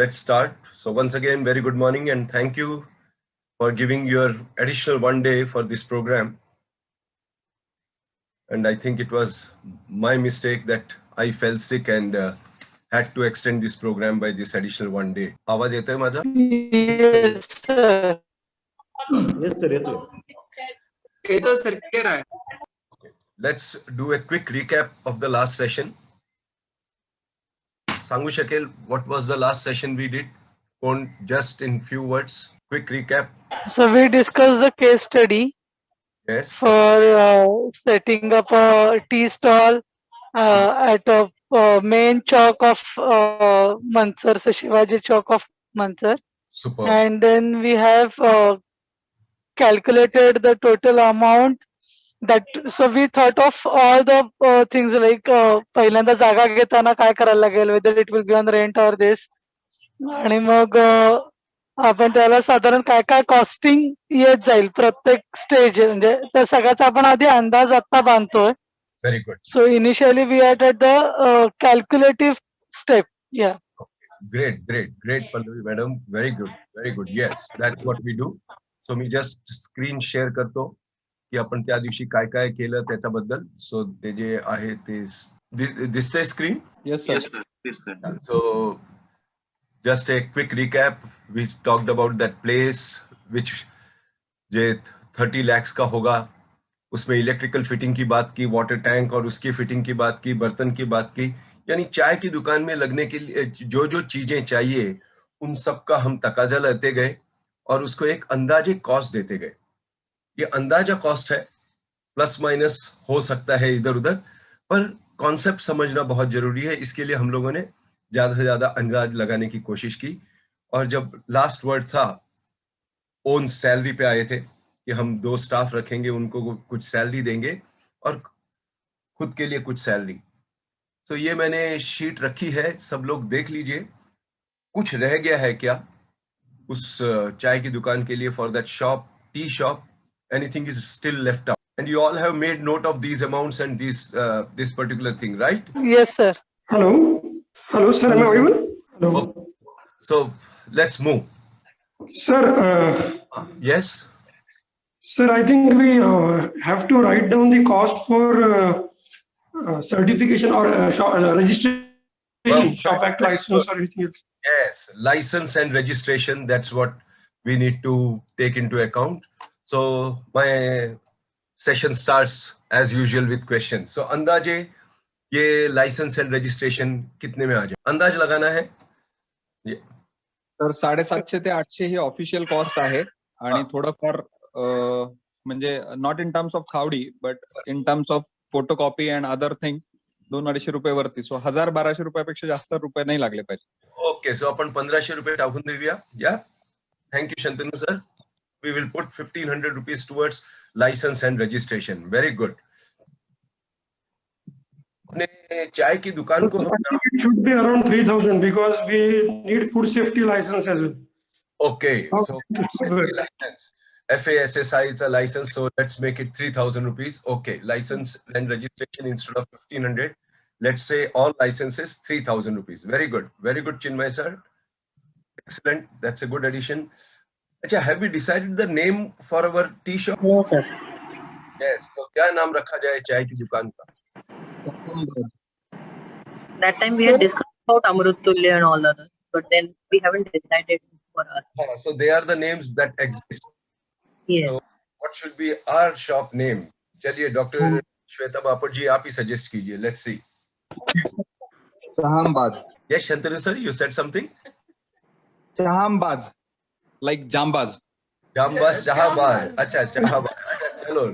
let's start. So once again, very good morning and thank you for giving your additional 1 day for this program. And I think it was my mistake that I fell sick and had to extend this program by this additional 1 day. आवाज येतोय माझा? Yes, sir. Yes, sir. येतोय. येतो sir, clear आहे. Let's do a quick recap of the last session. सांगू शकेल what was the last session we did? Just in few words, quick recap. So we discussed the case study Yes. for setting up a tea stall at a main chowk of Mansar, so Shivaji Chowk of Mansar. Super. And then we have calculated the total amount that, so we thought of all the things like पहिल्यांदा जागा घेताना काय करायला लागेल, whether it will be on rent or this, आणि मग आपण त्याला साधारण काय काय कॉस्टिंग येत जाईल प्रत्येक स्टेज, म्हणजे त्या सगळ्याचा आपण आधी अंदाज आता बांधतोय. Very good. So initially we are at the calculative step. Yeah. Great, Pallavi madam. Very good. Yes, that's what we do. So me just screen share करतो की आपण त्या दिवशी काय काय केलं त्याच्याबद्दल. So ते जे आहे ते दिसतंय screen? Yes, sir. Yes, sir. So just a quick recap. We talked about that place which J 30 lakhs का होगा. उसमें इलेक्ट्रिकल फिटिंग की बात की, वाटर टैंक और उसकी फिटिंग की बात की, बर्तन की बात की, यानी चाय की दुकान में लगने के लिए जो जो चीजें चाहिए उन सब का हम तकाजा लेते गए और उसको एक अंदाजे कॉस्ट देते गए. ये अंदाजा कॉस्ट है, प्लस माइनस हो सकता है इधर उधर, पर कॉन्सेप्ट समझना बहुत जरूरी है. इसके लिए हम लोगों ने ज्यादा से ज्यादा अंदाज लगाने की कोशिश की. और जब लास्ट वर्ड था ओन सैलरी पे आए थे कि हम 2 स्टाफ रखेंगे, उनको कुछ सैलरी देंगे और खुद के लिए कुछ सैलरी. तो ये मैंने शीट रखी है, सब लोग देख लीजिए. कुछ रह गया है क्या उस चाय की दुकान के लिए, for that shop, tea shop, anything is still left out, and you all have made note of these amounts and this particular thing, right? Yes, sir. Hello, sir. Am I audible? Hello. So let's move. Sir, Yes. sir, I think we have to write down the cost for certification or registration, Well, shop act license or anything else. Yes, license and registration, that's what we need to take into account. So my session starts as usual with questions. So अंदाजे ये license and registration कितने में आ जाए? अंदाज लगाना है. तर 750 ते 800 ही ऑफिशियल कॉस्ट आहे आणि थोडंफार म्हणजे नॉट इन टर्म्स ऑफ खावडी but in terms of photocopy and other thing 200-250 रुपये वरती. सो 1000-1200 रुपयापेक्षा जास्त रुपये नाही लागले पाहिजे. ओके, सो आपण 1500 रुपये टाकून देऊया. या, thank you Shantanu sir. We will put 1500 rupees towards license and registration. Very good. अपने चाय की दुकान को It should be around 3,000 because we need food safety license as well. okay, so safety license, FASSI is a license, so let's make it 3,000 rupees. Okay, license and registration instead of 1,500, let's say all licenses 3,000 rupees. Very good Chinmay sir, excellent, that's a good addition. Acha, have we decided the name for our tea shop? No, sir. Yes, so क्या नाम रखा जाए चाय की दुकान का? That time we had discussed about Amrut Tulya and all others, but then we haven't decided for us. So they are the names that exist. Yes. So what should be our shop name? चलिए doctor Shweta Bapat जी आप ही suggest कीजिए. Let's see. चहामबाज. Yes, Shantanu sir, you said something. चहामबाज like जामबाज. जामबाज, चाहबाज. अच्छा, चाहबाज. अच्छा, चलो.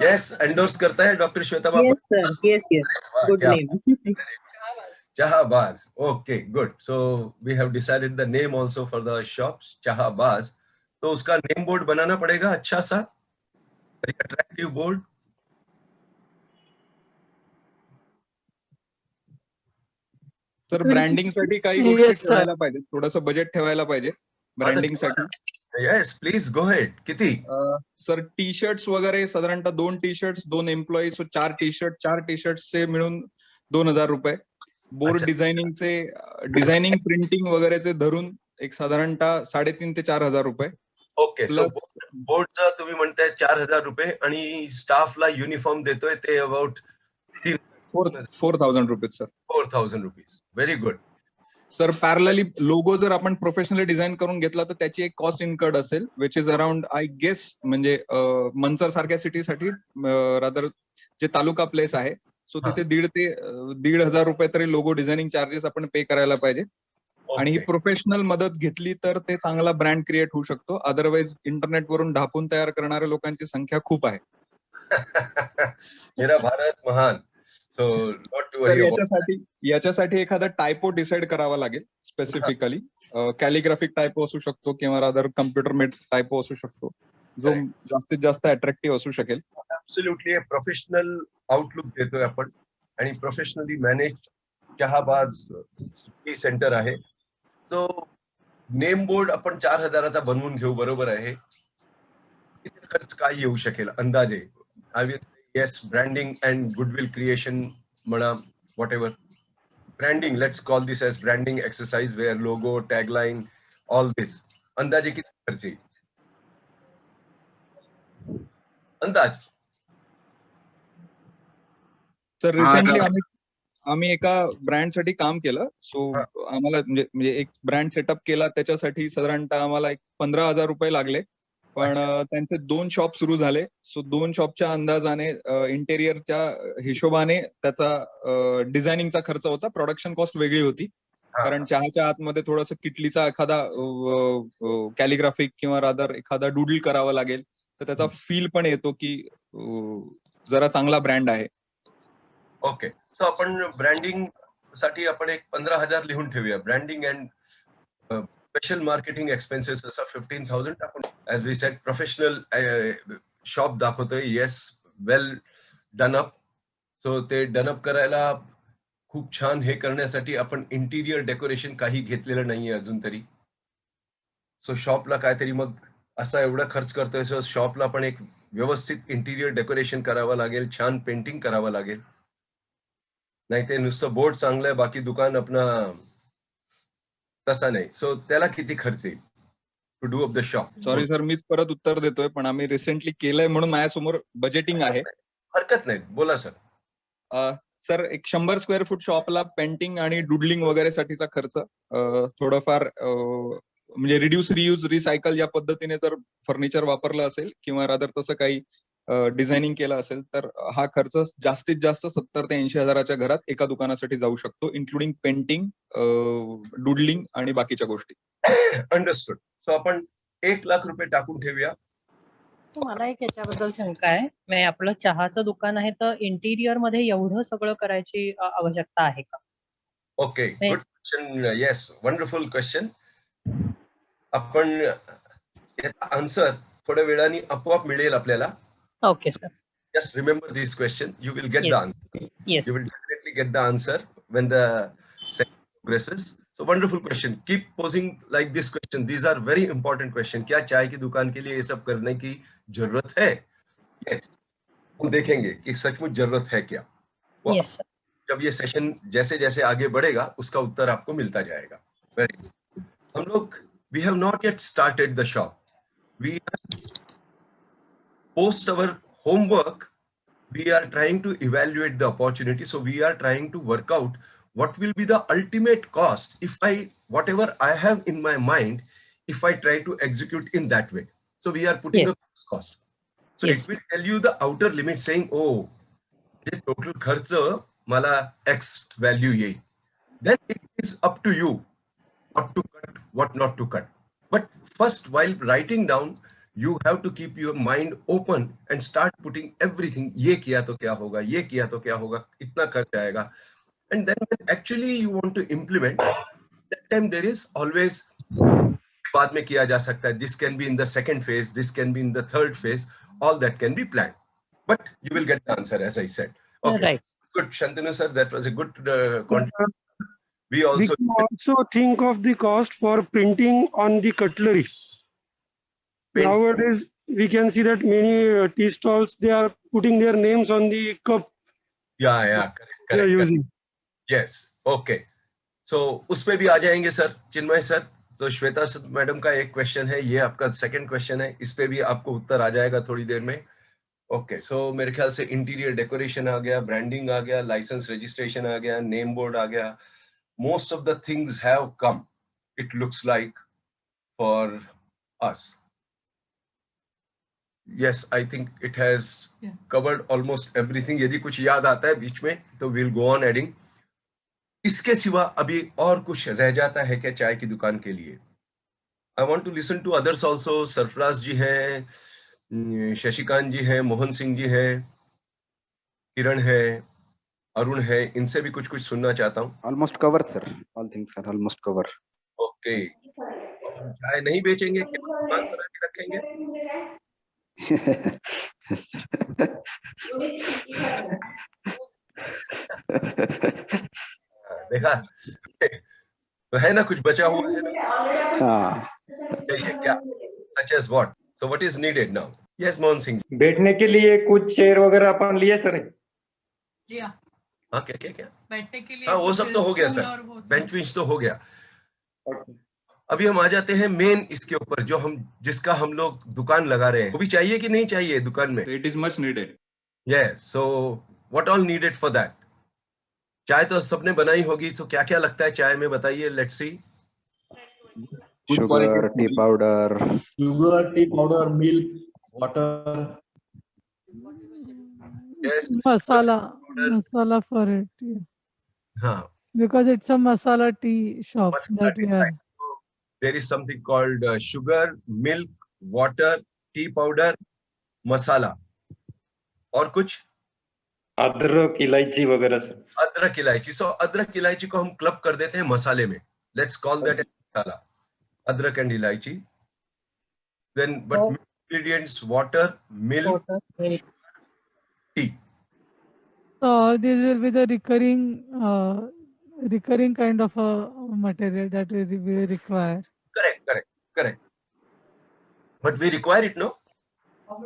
Yes, endorse करता है doctor Shweta Bapat. Yes, sir. Yes. Good name. Chahabaz. Okay, good. So we have decided the name also for the shops, Chahabaz. तो उसका name board बनाना पड़ेगा अच्छा सा, अट्रैक्टिव बोर्ड. सर ब्रँडिंग साठी काही गोष्टी ठेवायला पाहिजे, थोडंसं बजेट ठेवायला पाहिजे ब्रँडिंग साठी. Yes, please go ahead. किती? सर टी शर्ट्स वगैरे साधारणतः 2 टी शर्ट्स 2 एम्प्लॉई, सो 4 टी शर्ट चे मिळून 2,000 रुपये. बोर्ड अच्छा. डिझायनिंग प्रिंटिंग वगैरेचे धरून एक साधारणतः 3,500 ते 4,000 रुपये. ओके. सो प्लस बोर्डचं तुम्ही म्हणताय 4,000 रुपये आणि स्टाफला युनिफॉर्म देतोय ते about 4,000 rupees sir. 4,000 rupees. Very good. Sir parallelly logo जर आपण प्रोफेशनली डिझाईन करून घेतला तर त्याची एक कॉस्ट इन्कर्ड असेल which is around I guess म्हणजे मंचर सारख्या सिटीसाठी रादर जे तालुका प्लेस आहे सो तिथे 1,500 रुपये तरी लोगो डिझायनिंग चार्जेस आपण पे करायला पाहिजे. आणि ही प्रोफेशनल मदत घेतली तर ते चांगला ब्रँड क्रिएट होऊ शकतो. अदरवाईज इंटरनेटवरून ढापून तयार करणाऱ्या लोकांची संख्या खूप आहे. मेरा भारत महान. सो नॉट टू तर वरी. याच्यासाठी एखादा टायपो डिसाइड करावा लागेल स्पेसिफिकली. कॅलिग्राफिक टायपो असू शकतो किंवा रादर कम्प्युटर मेड टायपो असू शकतो जो जास्तीत जास्त अट्रॅक्टिव्ह असू शकेल. ऍब्सोल्युटली प्रोफेशनल आउटलुक देतोय आपण आणि professionally manage Shahbaz city centre आहे. तो नेम बोर्ड आपण 4,000चा बनवून घेऊ, बरोबर आहे. किती खर्च काय येऊ शकेल अंदाजे? I will yes branding and goodwill creation म्हणा, whatever branding, let's call this as branding exercise where logo tagline all this. अंदाजे किती खर्च येईल? अंदाज. सर रिसेंटली आम्ही एका ब्रँडसाठी काम केलं. सो आम्हाला म्हणजे एक ब्रँड सेटअप केला त्याच्यासाठी साधारणतः आम्हाला एक 15,000 रुपये लागले. पण त्यांचे 2 शॉप सुरू झाले. सो 2 शॉपच्या अंदाजाने इंटेरियरच्या हिशोबाने त्याचा डिझायनिंगचा खर्च होता. प्रोडक्शन कॉस्ट वेगळी होती. कारण चहाच्या आतमध्ये थोडंसं किटलीचा एखादा कॅलिग्राफिक किंवा रादर एखादा डुडल करावा लागेल तर त्याचा फील पण येतो की जरा चांगला ब्रँड आहे. ओके. सो आपण ब्रँडिंग साठी आपण एक 15,000 लिहून ठेवूया. Branding and special marketing expenses असा 15,000 टाकून. As we said professional shop दाखवतोय. Yes, well done up. So ते डन अप करायला खूप छान हे करण्यासाठी आपण इंटिरियर डेकोरेशन काही घेतलेलं नाहीये अजून तरी. सो शॉपला काहीतरी मग असा एवढा खर्च करतोय सो शॉपला पण एक व्यवस्थित इंटिरियर डेकोरेशन करावं लागेल, छान पेंटिंग करावं लागेल. नाही ते नुसतं बोर्ड चांगलं आहे बाकी दुकान आपला तसा नाही. सो त्याला किती खर्च येईल to do up the shop? Sorry sir, मीच परत उत्तर देतोय पण आम्ही रिसेंटली केलंय म्हणून माझ्यासमोर बजेटिंग आहे. हरकत नाही, बोला सर. सर एक 100 स्क्वेअर फूट शॉपला पेंटिंग आणि डुडलिंग वगैरे साठीचा खर्च थोडंफार म्हणजे रिड्यूस रियूज रिसायकल या पद्धतीने जर फर्निचर वापरलं असेल किंवा रादर तसं काही डिझायनिंग केलं असेल तर हा खर्च जास्तीत जास्त 70,000 ते 80,000च्या घरात एका दुकानासाठी जाऊ शकतो, इन्क्लुडिंग पेंटिंग, डुडलिंग आणि बाकीच्या गोष्टी. अंडरस्टूड. सो आपण 1,00,000 रुपये टाकून ठेवूया. मला एक याच्याबद्दल शंका आहे. म्हणजे आपलं चहाचं दुकान आहे तर इंटिरियर मध्ये एवढं सगळं करायची आवश्यकता आहे का? Okay, good question. Yes, wonderful question. आपण याचा आन्सर थोड्या वेळाने आपोआप मिळेल आपल्याला. Okay sir. Just remember this question. You will get the answer. Yes. You will definitely get the answer when the session progresses. So wonderful question. Keep posing like this question. These are very important question. क्या चाय की दुकान के लिए ये सब करने की जरूरत है? Yes. हम देखेंगे कि सचमुच जरूरत है क्या. Yes, sir. जब ये सेशन जैसे जैसे आगे बढ़ेगा उसका उत्तर आपको मिलता जाएगा. Very good. हम लोग we have not yet started the shop. We post our homework, we are trying to evaluate the opportunity. So we are trying to work out what will be the ultimate cost if whatever I have in my mind, if I try to execute in that way. So we are putting a cost. So it will tell you the outer limit saying, oh, the total kharcha mala X value yehi. Then it is up to you what to cut, what not to cut. But first, while writing down, you have to keep your mind open and start putting everything. ये किया तो क्या होगा, ये किया तो क्या होगा, इतना खर्च आएगा. And then when actually you want to implement, that time there is always बाद में किया जा सकता है. This can be in the second phase, this can be in the third phase. All that can be planned. But you will get the answer as I said. Okay. Right. Good, Shantanu sir, that was a good contribution. We can also think of the cost for printing on the cutlery. Nowadays, we can see that many tea stalls, they are putting their names on the cup. Yeah, correct. They are using. Yes. Okay, so उस पे भी आ जाएंगे sir, चिन्मय sir. तो Shweta madam का एक question है, ये आपका सेकंड क्वेश्चन है, इस पे भी आपको उत्तर आ जाएगा थोड़ी देर में। ओके, सो मेरे ख्याल से इंटीरियर डेकोरेशन आ गया, ब्रांडिंग आ गया, लाइसेंस रजिस्ट्रेशन आ गया, नेम बोर्ड आ गया। Most of the things have come, it looks like, for us. Yes, I think it has covered almost everything. यदि कुछ याद आता है बीच में तो we'll go on adding. इसके सिवा अभी और कुछ रह जाता है क्या चाय की दुकान के लिए? I want to listen to others also. Sarfaraz जी हैं, शशिकांत जी हैं, मोहन सिंह जी हैं, किरण है, अरुण है, इनसे भी कुछ सुनना चाहता हूँ। Almost covered, sir. All things are almost covered. Okay, चाय नहीं बेचेंगे, केवल दुकान बना के रखेंगे? देखा तो है ना, कुछ बचा हुआ है ना? हाँ, क्या? Such as what? So what is needed now? Yes, Mohan Singh. बैठने के लिए कुछ चेयर वगैरह अपन लिए सर? हाँ, क्या? बैठने के लिए हाँ, वो सब तो हो गया स्टूल सर, और वो सब। बेंच विंच तो हो गया। अभी हम आ जाते हैं मेन इसके ऊपर, जो जिसका हम लोग दुकान लगा रहे हैं। वो भी चाहिए कि नहीं चाहिए दुकान में? It is much needed. Yes, so what all needed for that? चाय तो सबने बनाई होगी, तो क्या क्या लगता है चाय में, बताइए, let's see. sugar, tea powder. Sugar, tea powder, milk, water. Yes, masala for it. Yeah. हाँ, Because it's a masala tea shop Masala that we tea, have. right. So, there is something called sugar, milk, water, tea powder, masala. और कुछ? अदरक, इलायची वगैरह sir. अदरक इलायची। सो अदरक इलायची को हम क्लब कर देते हैं मसाले में। Let's call that masala, adrak and elaichi. Then but ingredients water, milk, tea. So this will be the recurring kind of a material that we require. Correct. But we require it, no?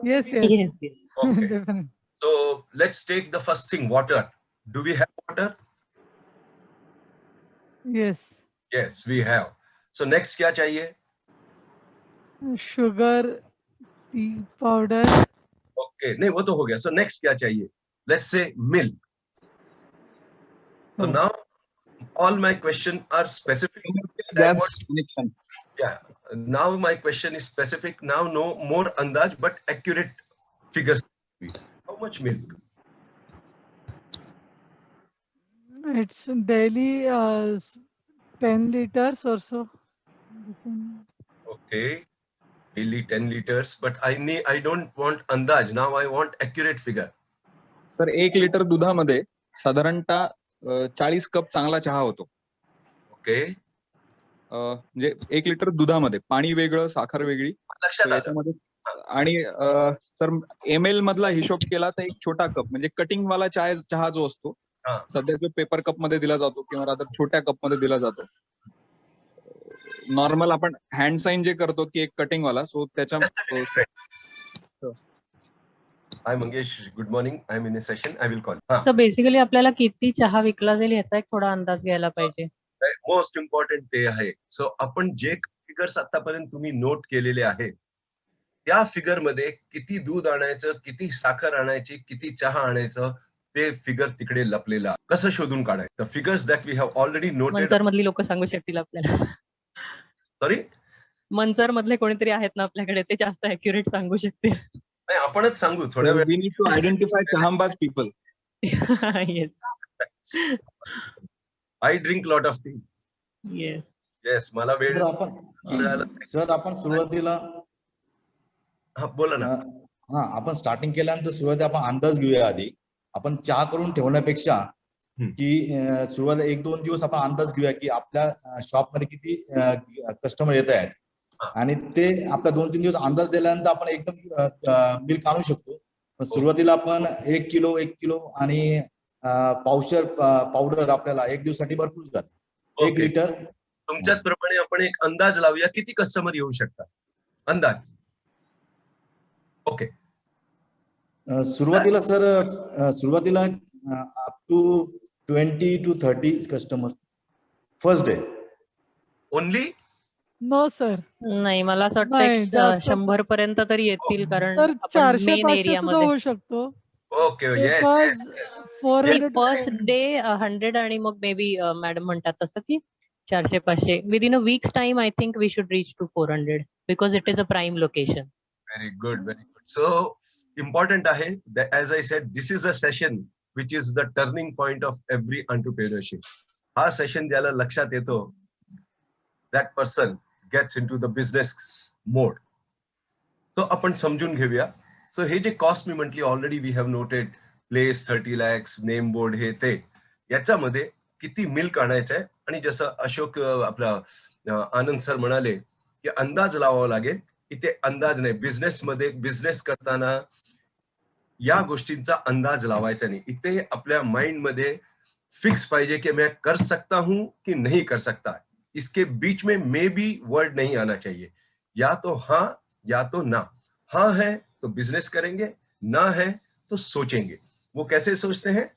Yes. Okay. Definitely. So let's take the first thing, water. Do we have water? Yes. Yes, we have. So next क्या चाहिए? Sugar, tea powder. Okay, नहीं वो तो हो गया. So next क्या चाहिए? Let's say milk. So now all my questions are specific. Gas connection. Yeah. Now my question is specific. Now no more andaj but accurate figures. How much milk? It's daily 10 liters or so. Okay, daily 10 liters. But I don't want andaj. Now I want accurate figure. Sir 1 litre दुधामध्ये साधारणतः 40 cup चांगला चहा होतो. Okay, म्हणजे 1 litre दुधामध्ये पाणी वेगळं, साखर वेगळी याच्यामध्ये. आणि सर ml मधला हिशोब केला तर एक छोटा कप म्हणजे कटिंग वाला चहा जो असतो सध्या जो पेपर कप मध्ये दिला जातो किंवा रादर छोट्या कप मध्ये दिला जातो. नॉर्मल आपण हँड साइन जे करतो की एक कटिंग वाला, सो त्याच्या. Hi Mangesh, good morning. I'm in a session. I will call. So basically आपल्याला किती चहा विकला जाईल याचा एक थोडा अंदाज घ्यायला पाहिजे. मोस्ट इम्पॉर्टंट ते आहे. सो आपण जे फिगर्स आतापर्यंत तुम्ही नोट केलेले आहे त्या फिगर मध्ये किती दूध आणायचं, किती साखर आणायची, किती चहा आणायचं, ते फिगर तिकडे लपलेला कसं शोधून काढायचं. The figures that we have already noted. Manchar मधली लोक सांगू शकतील आपल्याला. सॉरी, मंचर मधले कोणीतरी आहेत ना आपल्याकडे, ते जास्त ॲक्युरेट सांगू शकतील. नाही, आपणच सांगू थोड्या वेळ. वी नीड टू आयडेंटिफाय चहांबाज people. Yes, I drink lot of tea. Yes, मला वेळ. सर आपण सुरुवातीला बोला ना. आपण स्टार्टिंग केल्यानंतर सुरुवातीला आपण अंदाज घेऊया. आधी आपण चहा करून ठेवण्यापेक्षा की सुरुवातीला 1-2 दिवस आपण अंदाज घेऊया की आपल्या शॉप मध्ये किती कस्टमर येत आहेत आणि ते आपल्या 2-3 दिवस अंदाज दिल्यानंतर आपण एकदम मिल्क आणू शकतो. पण सुरुवातीला आपण 1 किलो आणि पावशेर पावडर आपल्याला 1 दिवसासाठी भरपूर झालं. 1 लिटर. तुमच्याच प्रमाणे आपण एक अंदाज लावूया किती कस्टमर येऊ शकतात. अंदाज. ओके. सुरुवातीला up to 20 to 30 customer first day. Only no sir. नाही मला असं वाटतं नाही, जास्तच. 100 पर्यंत तरी येतील कारण तर आपण 400 मेन 500 सुद्धा एरियामध्ये होऊ शकतो. Okay yes because 400 first day 100 आणि मग मे बी मॅडम म्हणतात तसं की 400-500 within a week's time I think we should reach to 400 because it is a prime location. Very good, very good. So important ahe, as I said, this is a session which is the turning point of every entrepreneurship. हा session ज्याला लक्षात येतो, that person gets into the business mode. So आपण समजून घेऊया. So हे जे cost मी म्हटली already we have noted, place 30 lakhs, name board हे ते, याच्यामध्ये किती मिल्क आणायचं आहे आणि जसं अशोक आपला आनंद सर म्हणाले की अंदाज लावावा लागेल. इथे अंदाज नाही, बिझनेसमध्ये बिझनेस करताना या गोष्टींचा अंदाज लावायचा नाही. इथे आपल्या माइंड मध्ये फिक्स पाहिजे कि मैं कर सकता हूं कि नहीं कर सकता. इसके बीच में मे बी वर्ड नहीं आना चाहिए. या तो हाँ या तो ना. हाँ है तो बिजनेस करेंगे, ना है तो सोचेंगे. वो कैसे सोचते हैं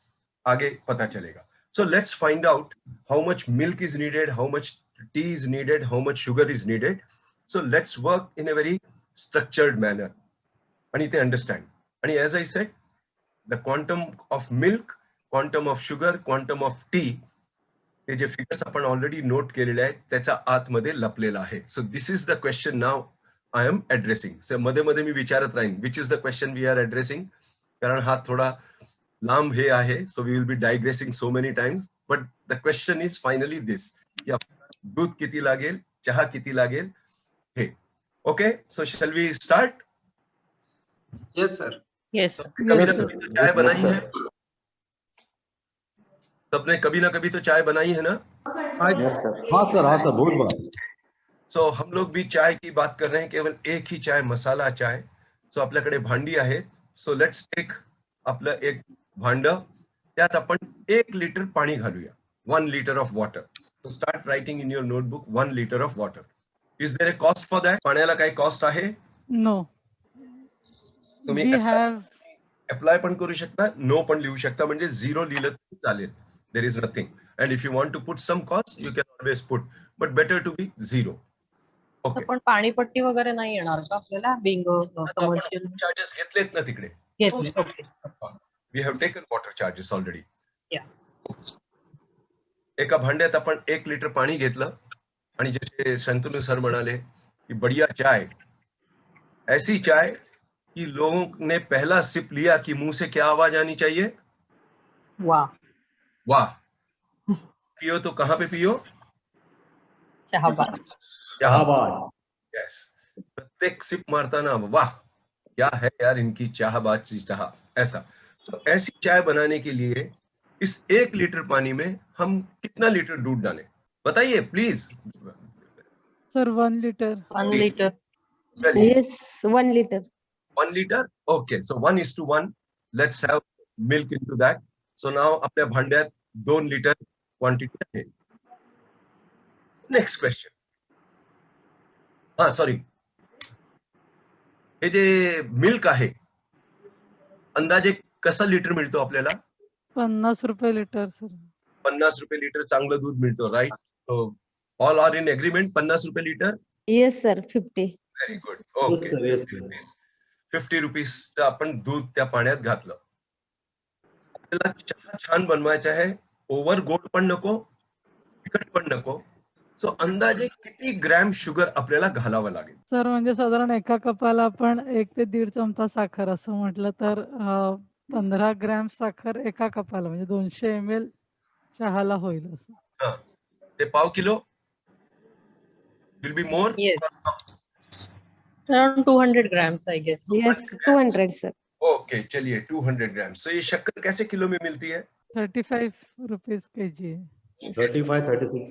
आगे पता चलेगा. So let's find out how much milk is needed, how much tea is needed, how much sugar is needed. So let's work in a very structured manner. And they understand. And as I said, the quantum of milk, quantum of sugar, quantum of tea, hey J figures आपण already note केलेले आहेत त्याच्या आतमध्ये लपलेला आहे. So this is the question now I am addressing. So मध्ये मध्ये मी विचारत राहीन which is the question we are addressing. कारण हा थोडा लांब हे आहे. So we will be digressing so many times. But the question is finally this. की दूध किती लागेल, चहा किती लागेल, हे. Okay, so shall we start? Yes, sir. Yes कभी ना कभी तो चाय बनाई है. सबने कभी ना कभी तो चाय बनाई है ना. Yes, sir. हाँ सर बहुत बड़ा. सो हम लोग भी चाय की बात कर रहे हैं, केवल एक ही चाय, मसाला चाय. सो आपल्याकडे भांडी आहेत. सो लेट्स टेक आपलं एक भांड, त्यात आपण 1 लिटर पाणी घालूया. 1 liter of water. So start writing in your notebook 1 liter of water. Is there a cost for that? पाण्याला काही कॉस्ट आहे? नो. तुम्ही वी हॅव अप्लाय पण करू शकता, नो पण लिहू शकता, म्हणजे 0 लिहिलं तरी चालेल. There is nothing. And if you want to put some cost you can always put, but better to be 0. Okay. पण पाणीपट्टी वगैरे नाही येणार का आपल्याला बिंग कमर्शियल चार्जेस घेतलेत ना तिकडे. घेतले. Okay we have taken water charges already. या एका भांड्यात आपण 1 लिटर पाणी घेतलं आणि जसे शंतनू सर म्हणाले की बढ़िया चाय, ऐसी चाय कि लोगों ने पहला सिप लिया कि मुंह से क्या आवाज आनी चाहिए? वाह वाह. पियो तो कहाँ पे पियो? चहाबाद. यस. प्रत्येक सिप मारताना वाह क्या है यार इनकी चाहबाद की चाह, ऐसा. तो ऐसी चाय बनाने के लिए इस 1 लीटर पानी में हम कितना लीटर दूध डालें बताइए please. Sir 1 litre. 1 litre. Yes, 1 liter. 1 liter. Okay, so 1:1. Let's have milk into that. So now आपल्या भांड्यात 2 लिटर क्वांटिटी आहे. Next question. सॉरी, हे जे मिल्क आहे अंदाजे कसं लिटर मिळतो आपल्याला? 50 रुपये लिटर सर. 50 रुपये लिटर चांगलं दूध मिळतो, right? So all are in agreement. 50 रुपये litre. Yes, sir, 50. Very good. Okay. 50 रुपीजचं आपण दूध त्या पाण्यात घातलं. आपल्याला चहा छान बनवायचा आहे, ओव्हर गोड पण नको, तिखट पण नको. सो अंदाजे किती ग्रॅम शुगर आपल्याला घालावं लागेल? सर म्हणजे साधारण एका कपाला आपण 1 ते 1.5 चमचा साखर असं म्हटलं तर 15 ग्रॅम साखर एका कपाला म्हणजे 200 ml चहाला होईल असं. ते पाव kilo will be more. Around 200 grams I guess. Yes, 200, sir. Okay, चलिए 200 ग्राम. सो ये शक्कर कैसे किलो में मिलती है? 35 रुपीज kg है. 35-36.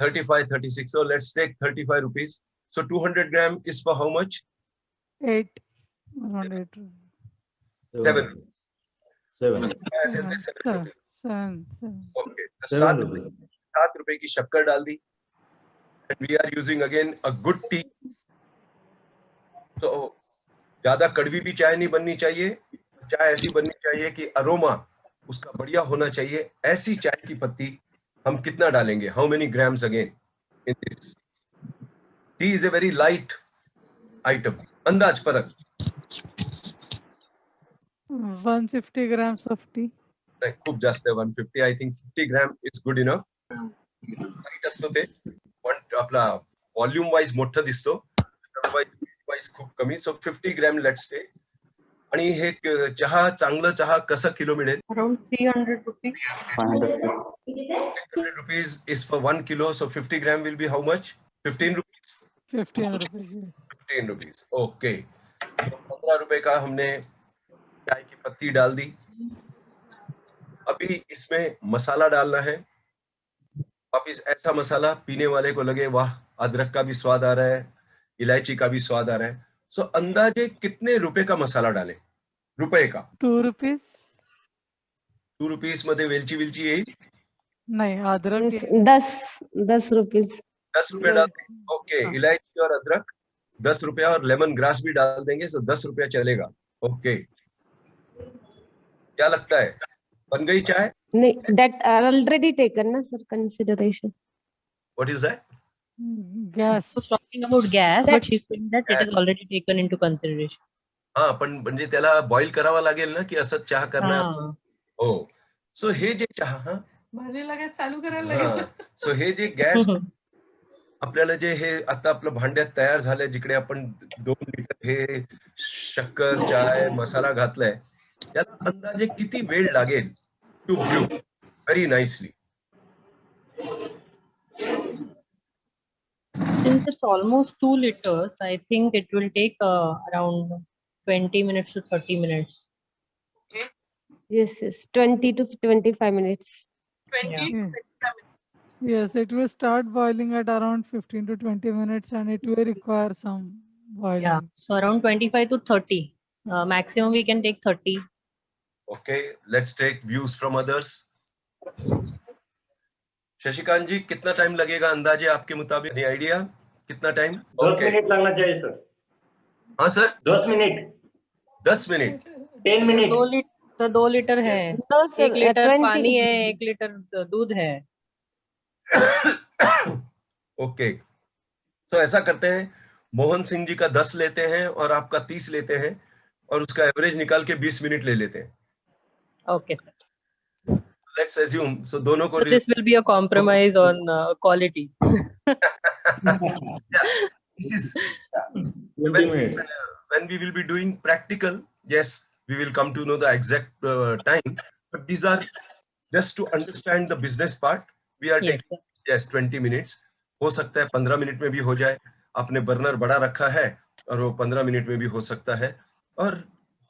35-36. So let's take 35 rupees. So 200 gram is for how much? 8 around 8. 7. 7. Okay. 7 रुपए की शक्कर डाल दी. And we are using again a good tea. तो ज्यादा कड़वी भी चाय नहीं बननी चाहिए. चाय ऐसी बननी चाहिए कि अरोमा उसका बढ़िया होना चाहिए। ऐसी चाय की पत्ती हम कितना डालेंगे? How many grams again in this? T is a very light item. अंदाज परत 150 grams of tea. नाही, खूप जास्त आहे 150. I think 50 gram is good enough. Light असतो ते, पण आपला व्हॉल्यूम वाईज मोठं दिसतो, वाईज खूप कमी. सो 50 ग्रॅम लेट्स से. आणि हे चहा, चांगलं चहा कसं किलो मिळेल? Around 300 rupees. 100 rupees is for 1 kilo, so 50 gram will be how much? 15 rupees. 15 rupees, yes. 15 rupees. Okay. तो 15 रुपए का हमने चाय की पत्ती डाल दी. अभी इसमें मसाला डालना है. अब इस ऐसा मसाला पीने वाले को लगे वाह, अदरक का भी स्वाद आ रहा है, इलायची का भी स्वाद आ रहा है. सो अंदाजे कितने रुपए का मसाला डालें? रुपए का 2 rupees. 2 रुपीस मध्ये वेलची विलची येईल? नहीं, अदरक Yes, 10 rupees. 10 रुपए डालते हैं. ओके, इलायची और अदरक 10 रुपया, और लेमन ग्रास भी डाल देंगे, सो 10 रुपया चलेगा. ओके, क्या लगता है, बन गई चाय? नहीं, that are already taken ना sir consideration. What is that? gas. I was talking about gas, but she's saying that it is already taken into consideration. हा, पण म्हणजे त्याला बॉईल करावा लागेल ना, की असंच चहा करणार? हाँ. हो. सो हे जे चहा, हा, भाजी लगेच चालू करायला लागेल. सो हे जे गॅस आपल्याला जे हे आता आपलं भांड्यात तयार झालंय, जिकडे आपण 2 लिटर हे शक्कर, चाय, मसाला घातलाय, याला अंदाजे किती वेळ लागेल to brew very nicely? Since it's almost 2 liters, I think it will take around 20 minutes to 30 minutes. Yes, 20 to 25 minutes. 20 Yeah. to 25 minutes. Yes, it will start boiling at around 15 to 20 minutes and it will require some boiling. Yeah. So around 25 to 30. Maximum we can take 30. Okay, let's take views from others. Shashikant ji, कितना time लगेगा अंदाजे आपके मुताबिक? any idea कितना time? 10 minute लगना चाहिए sir. हाँ sir, 10 minute. 10 minute. 10 minute. 2 litre है. No sir, 1 litre 20. पानी है, 1 लीटर दूध है. ओके, तो ऐसा करते हैं, मोहन सिंह जी का 10 लेते हैं और आपका 30 लेते हैं, और उसका एवरेज निकाल के 20 मिनट ले लेते हैं. Okay, sir. लेट्स अज्यूम, सो दोनों को So this will be a compromise on quality. this is 20 minutes. when we will be doing practical, yes, we will come to know the exact time, but these are just to understand the business part. We are Yes, taking, yes, 20 minutes. हो सकता है 15 minute में भी हो जाए. आपने burner बड़ा रखा है और वो 15 मिनट में भी हो सकता है, और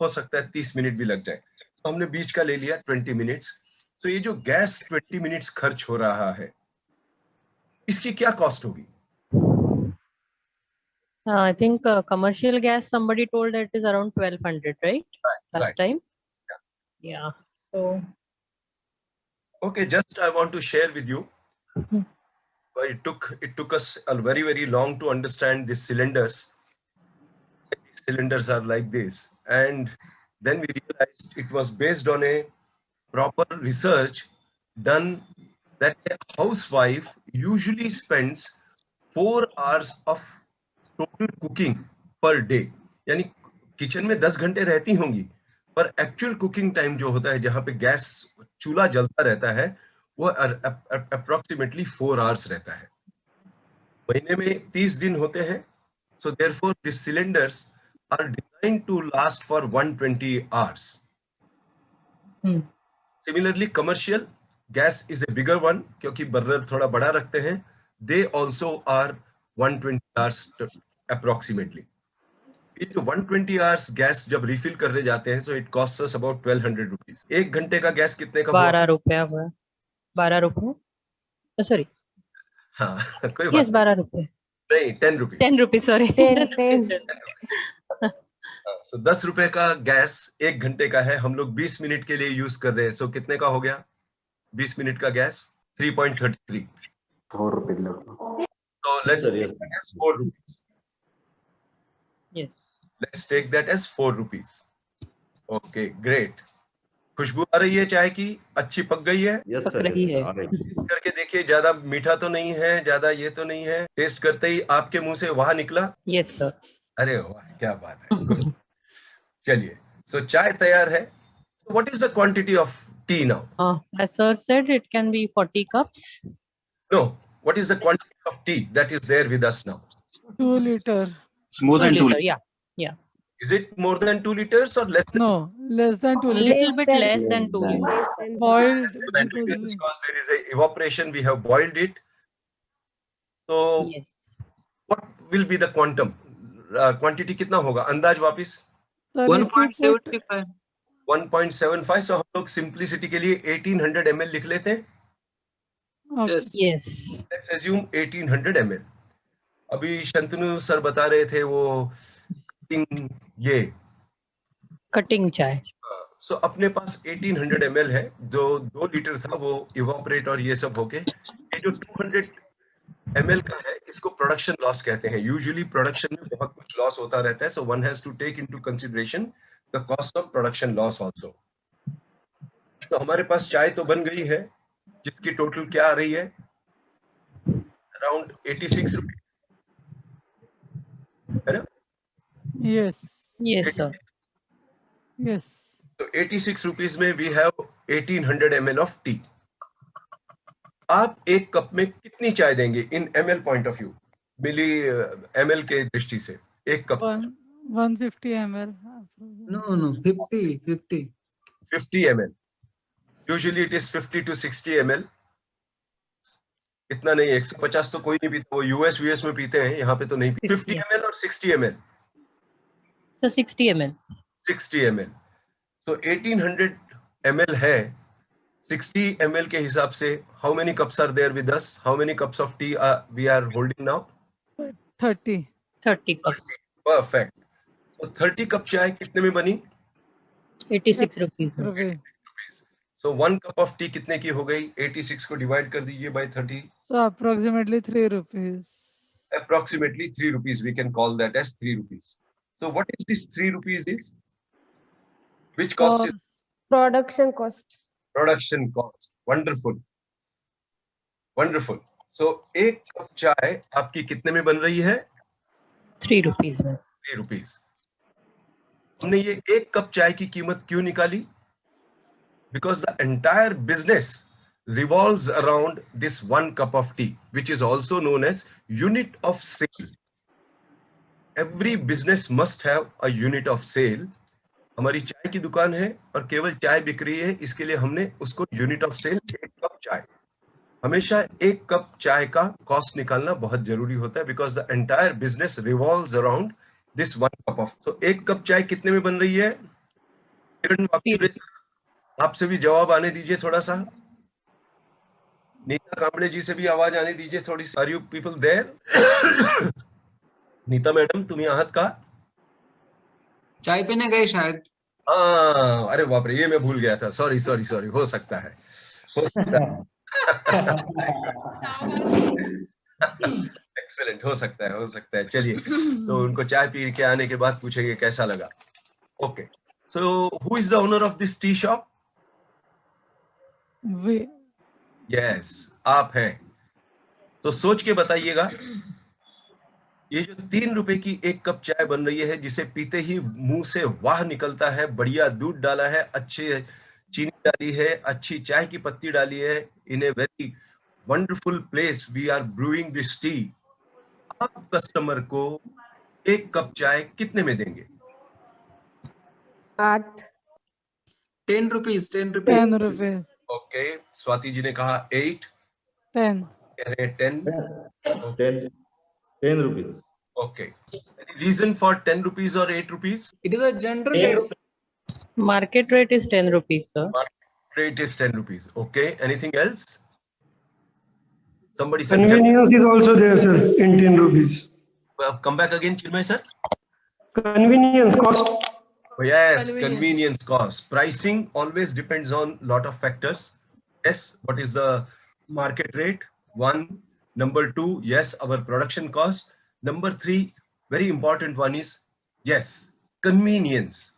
हो सकता है 30 मिनट भी लग जाए. तो हमने बीच का ले लिया 20 मिनट्स. तो ये जो गैस 20 मिनट्स खर्च हो रहा है, इसकी क्या कॉस्ट होगी? I think commercial gas, somebody told that is around 1200, right? Last right. time. Yeah. So Okay, just I want to share with you. It took us a very long to understand these cylinders. These cylinders are like this, and then we realized it was based on a proper research done that a housewife usually spends 4 hours of total cooking per day. यानी kitchen में 10 घंटे रहती होंगी, पर actual cooking time जो होता है, जहां पे गैस चूल्हा जलता रहता है, वो अप्रोक्सीमेटली 4 आवर्स रहता है. महीने में 30 दिन होते हैं. So therefore this cylinders are designed to last for 120 hours. Similarly commercial gas is a bigger one, क्योंकि बर्नर थोड़ा बड़ा रखते हैं. They also are 120 hours approximately. ये जो 120 आवर्स गैस जब रिफिल करने जाते हैं, so it cost us about 1200 rupees. 1 घंटे का गैस कितने का? 12 रुपया हुआ. 12 रुपये. Sorry. हाँ, कोई Yes, बात 12 रुपये. नहीं, 10 रुपीज. 10 rupees, sorry. 10. सो 10 रुपए का गैस 1 घंटे का है. हम लोग 20 मिनट के लिए यूज कर रहे हैं. सो कितने का हो गया 20 मिनट का गैस? 3.33. 4 रुपीज लगभग. So let's take that as 4 rupees. Yes. Let's take that as 4 rupees. Okay, great. खुशबू आ रही है चाय की? अच्छी पक गई है? यस पक सर, रही है। करके देखिए, ज्यादा मीठा तो नहीं है, ज्यादा ये तो नहीं है। टेस्ट करते ही आपके मुंह से वाह निकला? Yes, sir. अरे वाह, क्या बात है। Good. चलिए, सो चाय तैयार है। What is the quantity of tea now? As sir said, it can be 40 cups. No, what is the quantity of tea that is there with us now? 2 liter. It's more 2 than 2 liter, yeah. Yeah. Is it more than 2 liters or less than? No, less than 2 A liter. little bit less than 2 liters. Less than Boiled. Because there is a evaporation, we have boiled it. So Yes. what will be the quantum? Quantity कितना होगा? अंदाज वापिस? Sir, if you put 1.75. 1.75. So हम लोग simplicity के लिए 1800 ml लिख लेते हैं. okay. Yes. Yes. Let's assume 1800 ml. अभी शंतनु सर बता रहे थे वो ये Cutting chai. सो अपने पास 1800 ml है, जो 2 लीटर था वो इवापोरेट और ये सब होके, ये जो 200 ml का है इसको प्रोडक्शन लॉस कहते हैं। यूजुअली प्रोडक्शन में बहुत कुछ लॉस होता रहता है, so one has to take into consideration the cost of production loss also. तो हमारे पास चाय तो बन गई है, जिसकी टोटल क्या आ रही है? अराउंड 86 रुपीज, है ना? Yes. Yes, sir. Yes. तो 86 रुपीज में we have 1800 ml of tea. आप एक कप में कितनी चाय देंगे in ml point of view, मिली ml के दृष्टि से? एक cup 150 ml. No, 50. 50 ml. Usually it is 50 to 60 ml. इतना नहीं, 150 तो कोई नहीं पीता, वो यूएस में पीते हैं, यहाँ पे तो नहीं। 50 ml और 60 ml? So 60 ml. 60 ml. तो 1800 ml है, 60 ml के हिसाब से how many cups are there with us? How many cups of tea we are holding now? 30. 30 cups. Perfect. So 30 cup चाय कितने में बनी? 86 rupees. Okay. So 1 cup of tea कितने की हो गई? 86 को डिवाइड कर दीजिए by 30. So approximately 3 rupees. Approximately 3 rupees. We can call that as 3 rupees. So what is this 3 rupees is? Which cost is? Production cost. Production cost. Wonderful. Wonderful. So एक cup चाय आपकी कितने में बन रही है? 3 rupees में. 3 rupees. हमने ये एक कप चाय की कीमत क्यों निकाली? Because the entire business revolves around this 1 cup of tea, which is also known as unit of sale. Every business must have a unit of sale. हमारी चाय की दुकान है और केवल चाय बिक रही है, इसके लिए हमने उसको यूनिट ऑफ सेल, एक कप चाय, हमेशा एक कप चाय का कॉस्ट निकालना बहुत जरूरी होता है, because the entire business revolves around this 1 cup of. तो एक कप चाय कितने में बन रही है? आपसे भी जवाब आने दीजिए थोड़ा सा, नीता कांबळे जी से भी आवाज आने दीजिए थोड़ी सी। Are you people there? Neeta madam तुम्ही आहात का? चाय पीने गए शायद। हाँ, अरे बाप रे, ये मैं भूल गया था, सॉरी, हो सकता है, एक्सेलेंट, हो सकता है। चलिए, तो उनको चाय पी के आने के बाद पूछेंगे कैसा लगा। Okay, so who is the owner of this tea shop? Yes, आप हैं। तो सोच के बताइएगा, ये जो 3 रुपए की एक कप चाय बन रही है, जिसे पीते ही मुंह से वाह निकलता है, बढ़िया दूध डाला है, अच्छी चीनी डाली है, अच्छी चाय की पत्ती डाली है, in a very wonderful place we are brewing this tea. आप कस्टमर को एक कप चाय कितने में देंगे? 8. 10 rupees. 10 rupees. Okay, Swati ji ने कहा 8, 10. कह रहे हैं 10. 10 rupees. Okay. Any reason for 10 rupees or 8 rupees? It is a general rate, sir. Market rate is 10 rupees, sir. Market rate is 10 rupees. Okay. Anything else? Somebody said. Convenience is also there, sir, in 10 rupees. Come back again, Chinmay sir. Convenience cost. Oh, yes, convenience cost. Pricing always depends on lot of factors. Yes, what is the market rate? 1. Number 2, yes, our production cost. Number 3, very important one is, yes, convenience.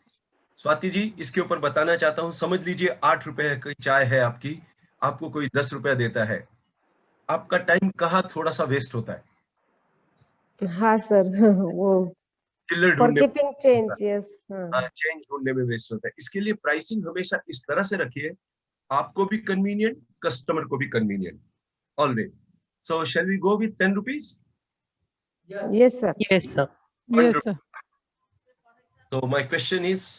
Swati ji इसके ऊपर बताना चाहता हूँ, समझ लीजिए 8 रुपए की चाय है आपकी, आपको कोई 10 रुपया देता है, आपका टाइम कहाँ थोड़ा सा वेस्ट होता है? हाँ सर वो चिल्लर फॉर ढूंढने में कीपिंग waste होता चेंज, यस हाँ है, चेंज ढूंढने में वेस्ट होता है। इसके लिए प्राइसिंग हमेशा इस तरह से रखिए, आपको भी कन्वीनियंट, कस्टमर को भी convenient, always. So shall we go with 10 rupees? Yes sir. Yes, sir. Yes, sir. So my question is,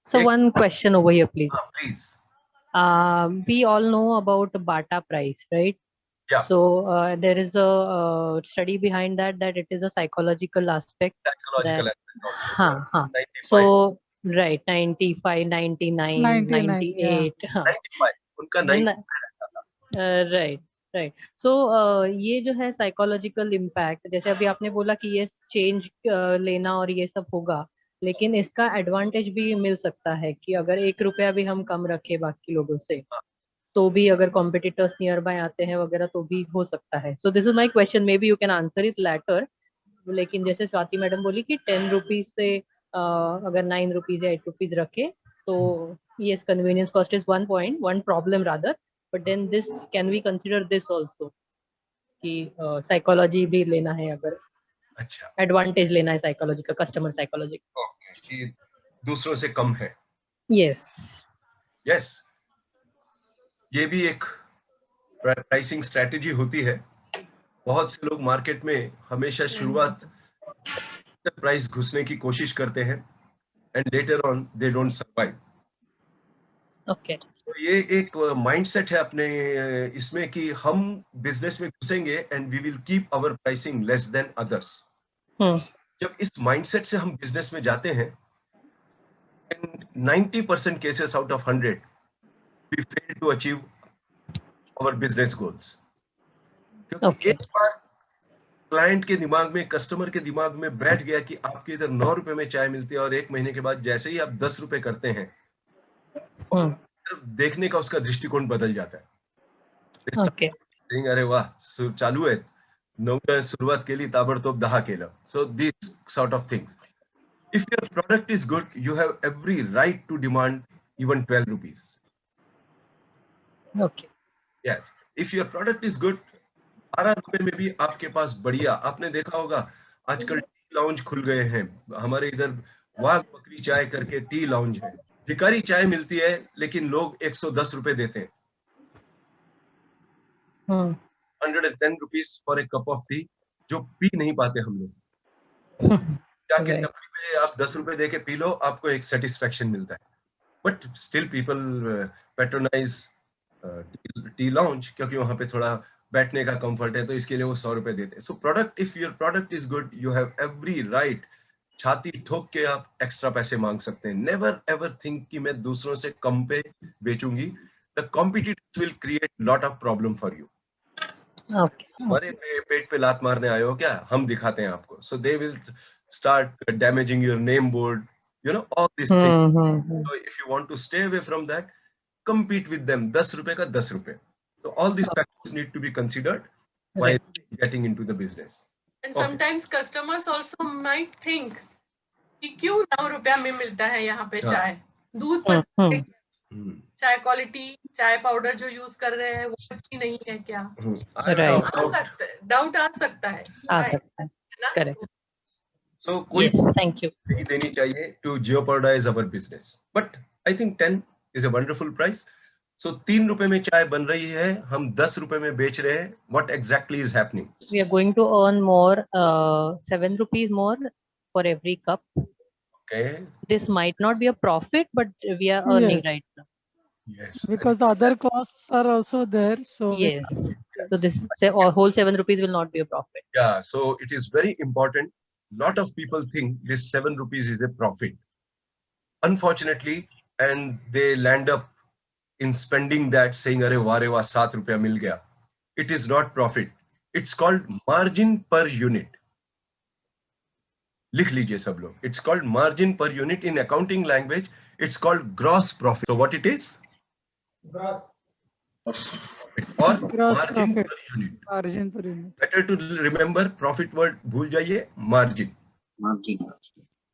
So one question over here, please. please. We all know about Bata price, right? Yeah. So there is a study behind that it is a psychological aspect. Psychological that, aspect also. हाँ, हाँ. 95. So right, 95, 99, 99, 98. हाँ. 95. उनका Then, 95 right, right. So ये जो है psychological impact, जैसे अभी आपने बोला कि ये change लेना और ये सब होगा, लेकिन इसका एडवांटेज भी मिल सकता है कि अगर 1 रुपया भी हम कम रखे बाकी लोगों से, तो भी अगर कॉम्पिटिटर्स नियर बाय आते हैं वगैरह तो भी हो सकता है. सो this is my question, may be you can answer it later. लेकिन जैसे स्वाति मैडम बोली कि 10 रुपीज से अगर 9 रुपीज या 8 रुपीज रखे तो yes, convenience cost is one problem rather, but then this can we consider this also कि साइकोलॉजी भी लेना है, अगर अच्छा एडवांटेज लेना है साइकोलॉजी का, कस्टमर साइकोलॉजी का. ओके, कि दूसरों से कम है. यस यस, ये भी एक प्राइसिंग स्ट्रेटेजी होती है. बहुत से लोग मार्केट में हमेशा शुरुआत प्राइस घुसने की कोशिश करते हैं and later on they don't survive. Okay. तो ये एक माइंडसेट है अपने इसमें कि हम बिजनेस में घुसेंगे and we will keep our pricing less than others. जब इस माइंडसेट से हम बिजनेस में जाते हैं, in 90% cases out of 100 we fail to achieve our business goals. क्योंकि एक बार क्लाइंट के दिमाग में, कस्टमर के दिमाग में बैठ गया कि आपके इधर 9 रुपए में चाय मिलती है और 1 महीने के बाद जैसे ही आप 10 रुपए करते हैं, देखने का उसका दृष्टिकोण बदल जाता है. ओके. अरे वाह, चालू आहे, 9 सुरुवात केली, ताबडतोब 10 केलं. So this sort of things. If your product is good, you have every right to demand even 12 rupees. Okay. Yes. If your product is good, 12 रुपए में भी आपके पास बढ़िया. आपने देखा होगा आजकल टी लाउंज खुल गए हैं. हमारे इधर वाघ बकरी चाय करके टी लाउंज है. भिखारी चाय मिलती है लेकिन लोग 110 रुपए देते हैं. 110 rupees for a cup of tea, जो पी नहीं पाते हम लोग. जाके टपरी पे आप 10 रुपए दे के पी लो, आपको एक सेटिस्फेक्शन मिलता है. But still people patronise T lounge, क्योंकि वहां पे थोड़ा बैठने का कंफर्ट है, तो इसके लिए वो 100 रुपए देते हैं. So product, if your product is good, you have every right. छाती ठोक के आप एक्स्ट्रा पैसे मांग सकते हैं. नेवर एवर थिंक कि मैं दूसरों से कम पे बेचूंगी. The competitors will create lot of problem for you. हमारे पेट पे लात मारने आए हो क्या, हम दिखाते हैं आपको. So they will start damaging your name board, all these things. So if you want to stay away from that, compete with them. 10 रुपए का 10 रुपए. So all these factors need to be considered while getting into the business. And sometimes customers also might think कि क्यों 9 रुपया में मिलता है यहाँ पे चाय, दूध पर चाय क्वालिटी, चाय पाउडर जो यूज कर रहे हैं वो अच्छी नहीं है क्या? डाउट आ सकता है. करेक्ट. So कोई thank you नहीं देनी चाहिए to jeopardize our business. But I think 10 is a wonderful price. So 3 रुपए में चाय बन रही है, हम 10 रुपए में बेच रहे हैं. What exactly is happening? We are going to earn more, 7 rupees more for every cup. Okay. This might not be a profit, but we are earning right now. Yes. Because other costs are also there. So Yes. So this whole 7 rupees will not be a profit. Yeah. So it is very important. Lot of people think this 7 rupees is a profit. Unfortunately, and they land up in spending that, saying, "Arey wah 7 रुपया मिल गया." It is not profit. It's called margin per unit. लिख लीजिए सब लोग. It's called margin per unit. In accounting language, it's called gross profit. So what it is? Gross. Or gross margin profit. per unit. Margin per unit. Better to remember profit word भूल जाइए, margin. Margin.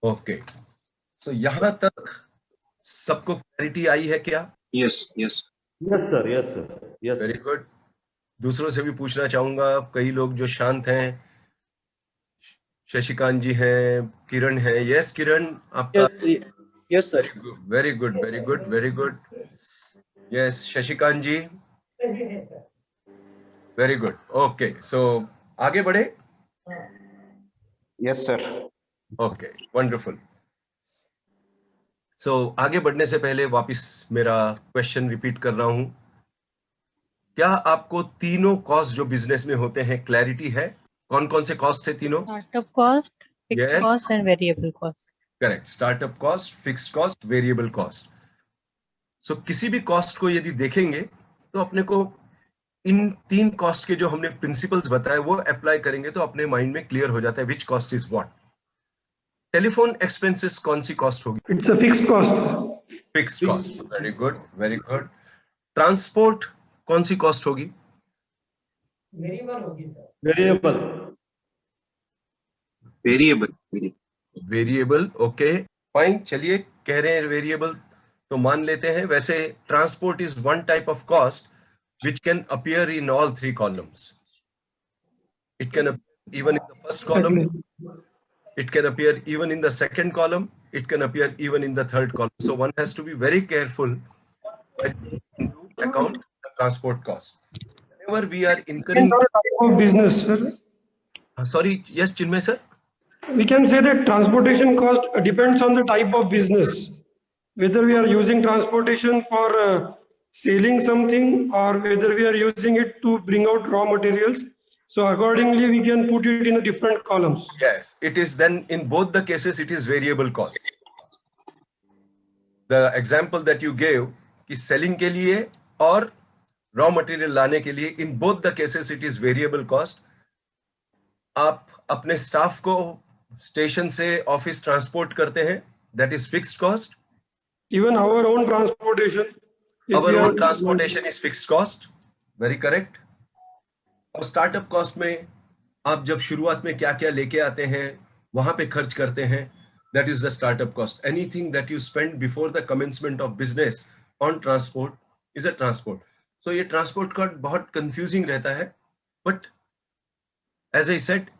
Okay. So यहाँ तक सबको clarity आई है क्या? Yes yes yes sir, yes sir, yes. Very good. दूसरों से भी पूछना चाहूंगा, कई लोग जो शांत हैं, शशिकांत जी हैं, किरण है। यस किरण, आपका? Yes sir. Very good very good very good. Yes Shashikant ji, very good. Okay, so आगे बढ़े। Yes sir. Okay, wonderful. So आगे बढ़ने से पहले वापस मेरा क्वेश्चन रिपीट कर रहा हूं। क्या आपको तीनों कॉस्ट जो बिजनेस में होते हैं क्लैरिटी है? कौन कौन से कॉस्ट थे तीनों? Startup cost, fixed Yes. Cost and variable cost. Correct, startup cost, fixed cost, variable cost. So किसी भी कॉस्ट को यदि देखेंगे तो अपने को इन तीन कॉस्ट के जो हमने प्रिंसिपल्स बताए वो अप्लाई करेंगे तो अपने माइंड में क्लियर हो जाता है which cost is what. Telephone expenses कौन सी कॉस्ट होगी? It's a fixed cost. Fixed cost. Very good very good. Transport कौन सी कॉस्ट होगी? Variable. Variable. Variable. Okay fine, चलिए कह रहे हैं वेरिएबल तो मान लेते हैं। वैसे transport is one type of cost which can appear in all three columns. It can appear even in the first column. It can appear even in the second column. It can appear even in the third column. So one has to be very careful when to account the transport cost. Whenever we are incurring Of business, sir. sorry, yes, Chinmay sir. We can say that transportation cost depends on the type of business. Whether we are using transportation for selling something or whether we are using it to bring out raw materials. So accordingly, we can put it in a different columns. Yes, it is then in both the cases, it is variable cost. The example that you gave, कि selling के लिए और raw material लाने के लिए, in both the cases it is variable cost. आप अपने staff को station से office transport करते हैं, that is fixed cost. Even our own transportation. Our own transportation is fixed cost. Very correct. और स्टार्टअप कॉस्ट में आप जब शुरुआत में क्या क्या लेके आते हैं वहां पे खर्च करते हैं, that is the startup cost. Anything that you spend before the commencement of business on transport is a transport. So ये transport cost बहुत confusing रहता है, but as I said,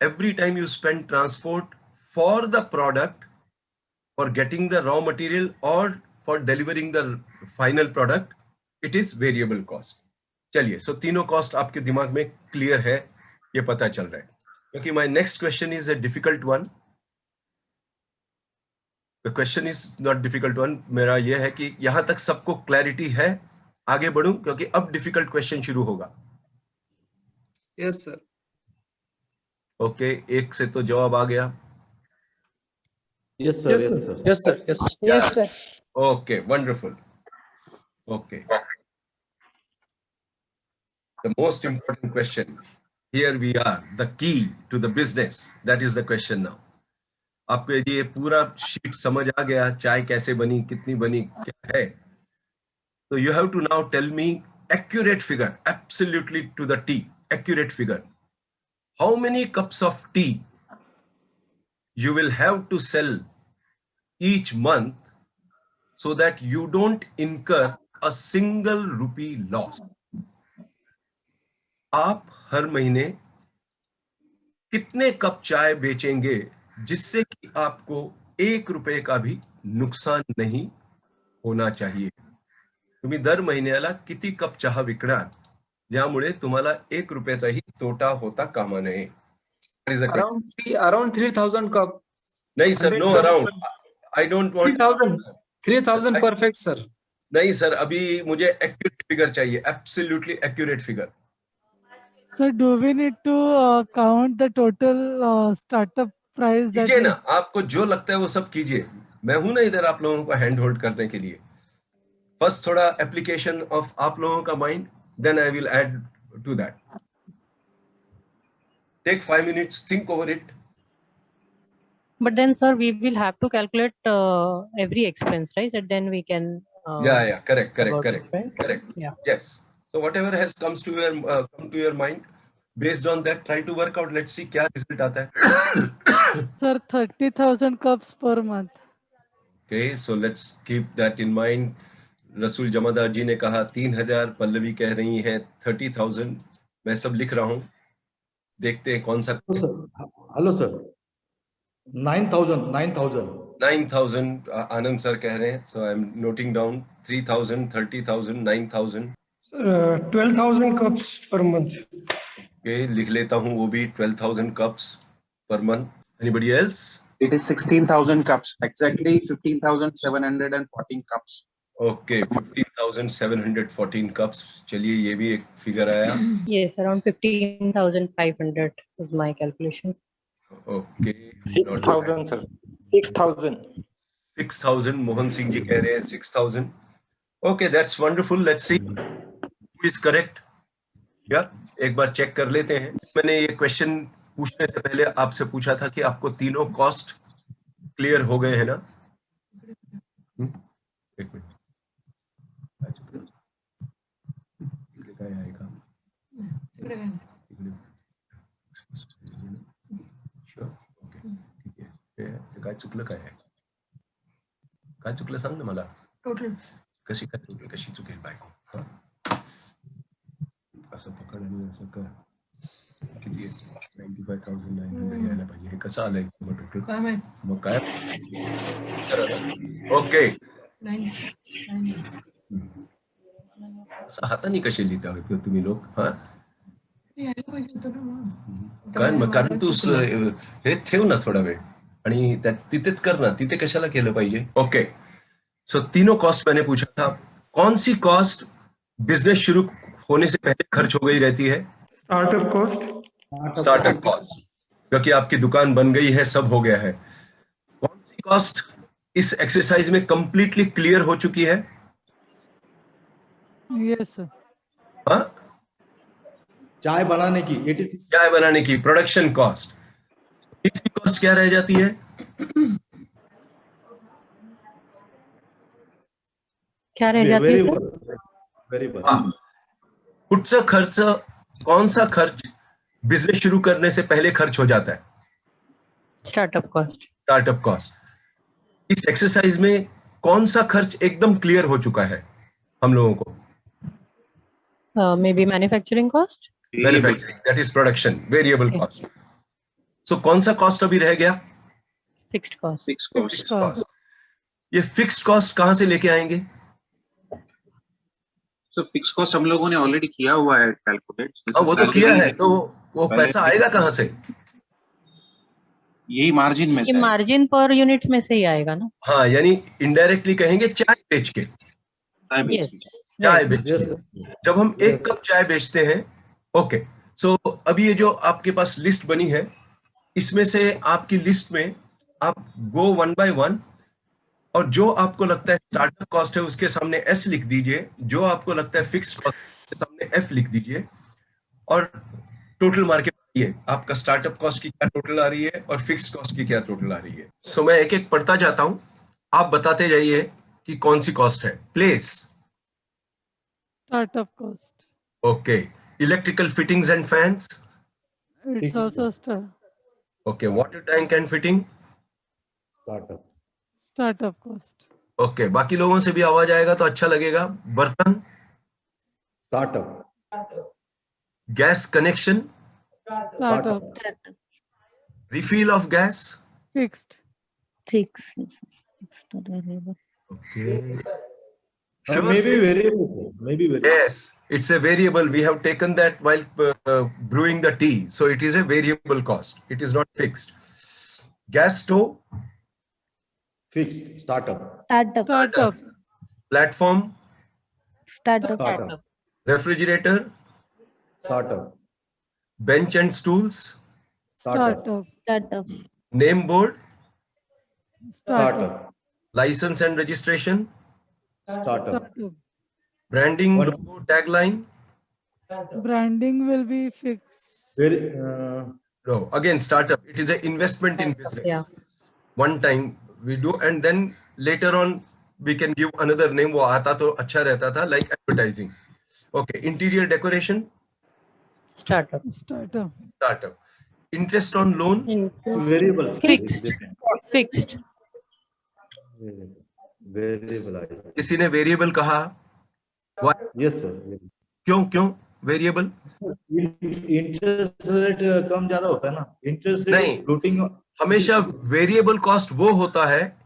every time you spend transport for the product, for getting the raw material or for delivering the final product, it is variable cost. चलिए, so तीनों cost आपके दिमाग में clear है, ये पता चल रहा है। क्योंकि my next question is a difficult one. The question is not difficult one. मेरा ये है कि यहाँ तक सबको clarity है, आगे बढ़ूं क्योंकि अब difficult question शुरू होगा। Yes sir. ओके, एक से तो जवाब आ गया। Yes sir, yes sir, Yes sir. Yes. Yes, sir. Okay, wonderful. Okay. The most important question. Here we are, the key to the business. That is the question now. आपको यदि ये पूरा sheet समझ आ गया, चाय कैसे बनी, कितनी बनी, क्या है, तो you have to now tell me accurate figure, absolutely to the T, accurate figure. How many cups of tea you will have to sell each month so that you don't incur a single rupee loss? आप हर महीने कितने cup चाय बेचेंगे जिससे कि आपको 1 रुपये का भी नुकसान नहीं होना चाहिए? तुम्ही दर महिन्याला किती कप चहा विकणार ज्यामुळे तुम्हाला 1 रुपयाचाही तोटा होता कामा नये? Around 3,000 cup. नहीं sir, know around, I don't want 3,000 perfect sir. नहीं सर, अभी मुझे एक्यूरेट फिगर चाहिए, absolutely accurate figure. So do we need to count the total startup price that कीजिए ना, आपको जो लगता है वो सब कीजिए, मैं हूं ना इधर आप लोगों को हैंड होल्ड करने के लिए। फर्स्ट थोड़ा एप्लीकेशन ऑफ आप लोगों का mind, then I will add to that. Take 5 minutes, think over it. But then, sir, we will have to calculate every expense, right? And then we can. Yeah, correct. about it, right? Yeah. Yes. So whatever has come to your mind, based on that, try to work out. Let's see क्या result आता है। Sir, 30,000 cups per month. Okay, so let's keep that in mind. रसूल जमादार जी ने कहा 3,000, पल्लवी कह रही है 30,000. मैं सब लिख रहा हूँ, देखते हैं कौन सा. Hello sir, 9,000. 9,000 आनंद सर कह रहे हैं. So I'm noting down 3,000, 30,000, 9,000. 12,000 cups per month. Okay, लिख लेता हूँ वो भी 12,000 cups per month. Anybody else? It is 16,000 cups. Exactly 15,714 cups. Okay, 15,714 cups. चलिए ये भी एक फिगर आया. Yes, around 15,500 is my calculation. Okay. 6,000 sir. 6,000. 6,000. Mohan Singh ji कह रहे हैं 6,000. Okay, that's wonderful. Let's see who is correct. Yeah, एक बार चेक कर लेते हैं. मैंने ये क्वेश्चन पूछने से पहले आपसे पूछा था कि आपको तीनों कॉस्ट क्लियर हो गए हैं ना? एक मिनट. काय चुकलं काय आहे? काय चुकलं सांग ना मला. टोटल कशी काय चुकलं, कशी चुकेल बायको? असं पकड आणि असं कर. किती 95,900 यायला पाहिजे. हे कसं आलंय टोटल? काय माहित. मग काय? ओके. हाताने कसे लिहिता हो तुम्ही लोक? हा, यायला पाहिजे होतं ना. कारण तू हे ठेव ना थोडा वेळ आणि तिथेच कर ना. तिथे कशाला केलं पाहिजे? ओके. सो तीनों कॉस्ट मैंने पूछा था. कौन सी कॉस्ट बिजनेस शुरू होने से पहले खर्च हो गई रहती है? Startup cost. स्टार्टअप कॉस्ट, क्योंकि आपकी दुकान बन गई है, सब हो गया है. कौन सी कॉस्ट इस एक्सरसाइज में कंप्लीटली क्लियर हो चुकी है? Yes, sir. हाँ, चाय बनाने की 86. चाय बनाने की प्रोडक्शन कॉस्ट. तीसरी कॉस्ट क्या रह जाती है? क्या रह जाती है सर? Variable. कुठचा खर्च, कौन सा खर्च बिजनेस शुरू करने से पहले खर्च हो जाता है? Startup cost. Startup cost. इस एक्सरसाइज में कौन सा खर्च एकदम क्लियर हो चुका है हम लोगों को? May be manufacturing cost. Manufacturing, that is production, variable cost. So कौन सा कॉस्ट अभी रह गया? Fixed cost. Fixed cost. ये फिक्स्ड कॉस्ट कहां से लेके आएंगे? So fixed cost हम लोगों ने ऑलरेडी किया हुआ है कैलकुलेट. वो तो किया है, तो वो पैसा आएगा कहां से? यही मार्जिन में ये से. मार्जिन पर यूनिट में से ही आएगा ना? हाँ, यानी इनडायरेक्टली कहेंगे चाय बेच के. Yes. चाय बेच के. जब हम एक कप चाय बेचते हैं, ओके, सो अभी ये जो आपके पास लिस्ट बनी है, इसमें से आपकी लिस्ट में आप गो वन बाय वन, और जो आपको लगता है स्टार्टअप कॉस्ट है उसके सामने एस लिख दीजिए, जो आपको लगता है फिक्स्ड कॉस्ट के सामने एफ लिख दीजिए, और टोटल मार्केट ये आपका स्टार्टअप कॉस्ट की क्या टोटल आ रही है और फिक्स्ड कॉस्ट की क्या टोटल आ रही है. सो मैं एक एक पढ़ता जाता हूं, आप बताते जाइए कि कौन सी कॉस्ट है. Place. Startup cost. Okay. Electrical fittings and fans. It's also okay. Water tank and fitting. startup cost. Okay. बाकी लोगों से भी आवाज आएगा तो अच्छा लगेगा. बर्तन. Startup. Gas connection. Startup. Refill of gas. Fixed. Okay. Maybe variable. Maybe variable. Yes, it's a variable. We have taken that while brewing the tea. So it is a variable cost. It is not fixed. Gas stove. Fixed. Startup. Startup. Platform. Startup. Refrigerator. Startup. Bench and stools. Startup. Name board. Startup. License and registration. Startup. Branding, logo, tagline. Branding will be fixed. No, again, startup. It is an investment in business. Yeah. One time we do, and then later on we can give another name. वो आता तो अच्छा रहता था, like advertising. Okay, interior decoration. Startup. Startup. Interest on loan. Variable. Fixed. Variable किसी ने variable कहा? Yes sir. क्यों वेरिएबल? इंटरेस्ट रेट कम ज्यादा होता है ना, इंटरेस्ट नहीं, रेट फ्लोटिंग। हमेशा वेरिएबल कॉस्ट वो होता है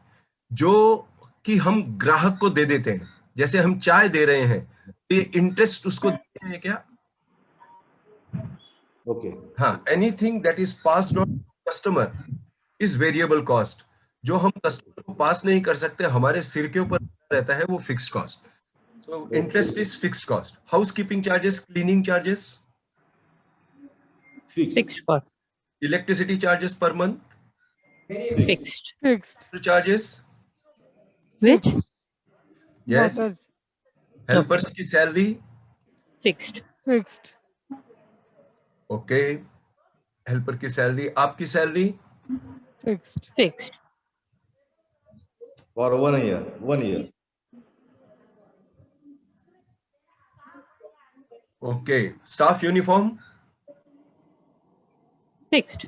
जो कि हम ग्राहक को दे देते हैं। जैसे हम चाय दे रहे हैं तो ये इंटरेस्ट उसको देते हैं क्या? ओके। हाँ, anything that is passed on customer is variable cost. जो हम कस्टमर को पास नहीं कर सकते, हमारे सिर के ऊपर रहता है, वो fixed cost. So interest is fixed cost. Housekeeping charges, cleaning charges, Fixed cost. electricity charges per month, Fixed. charges, Which? yes, helpers की salary, Fixed. okay, helper की salary, आपकी salary, Fixed. For 1 year. okay, staff uniform, Fixed.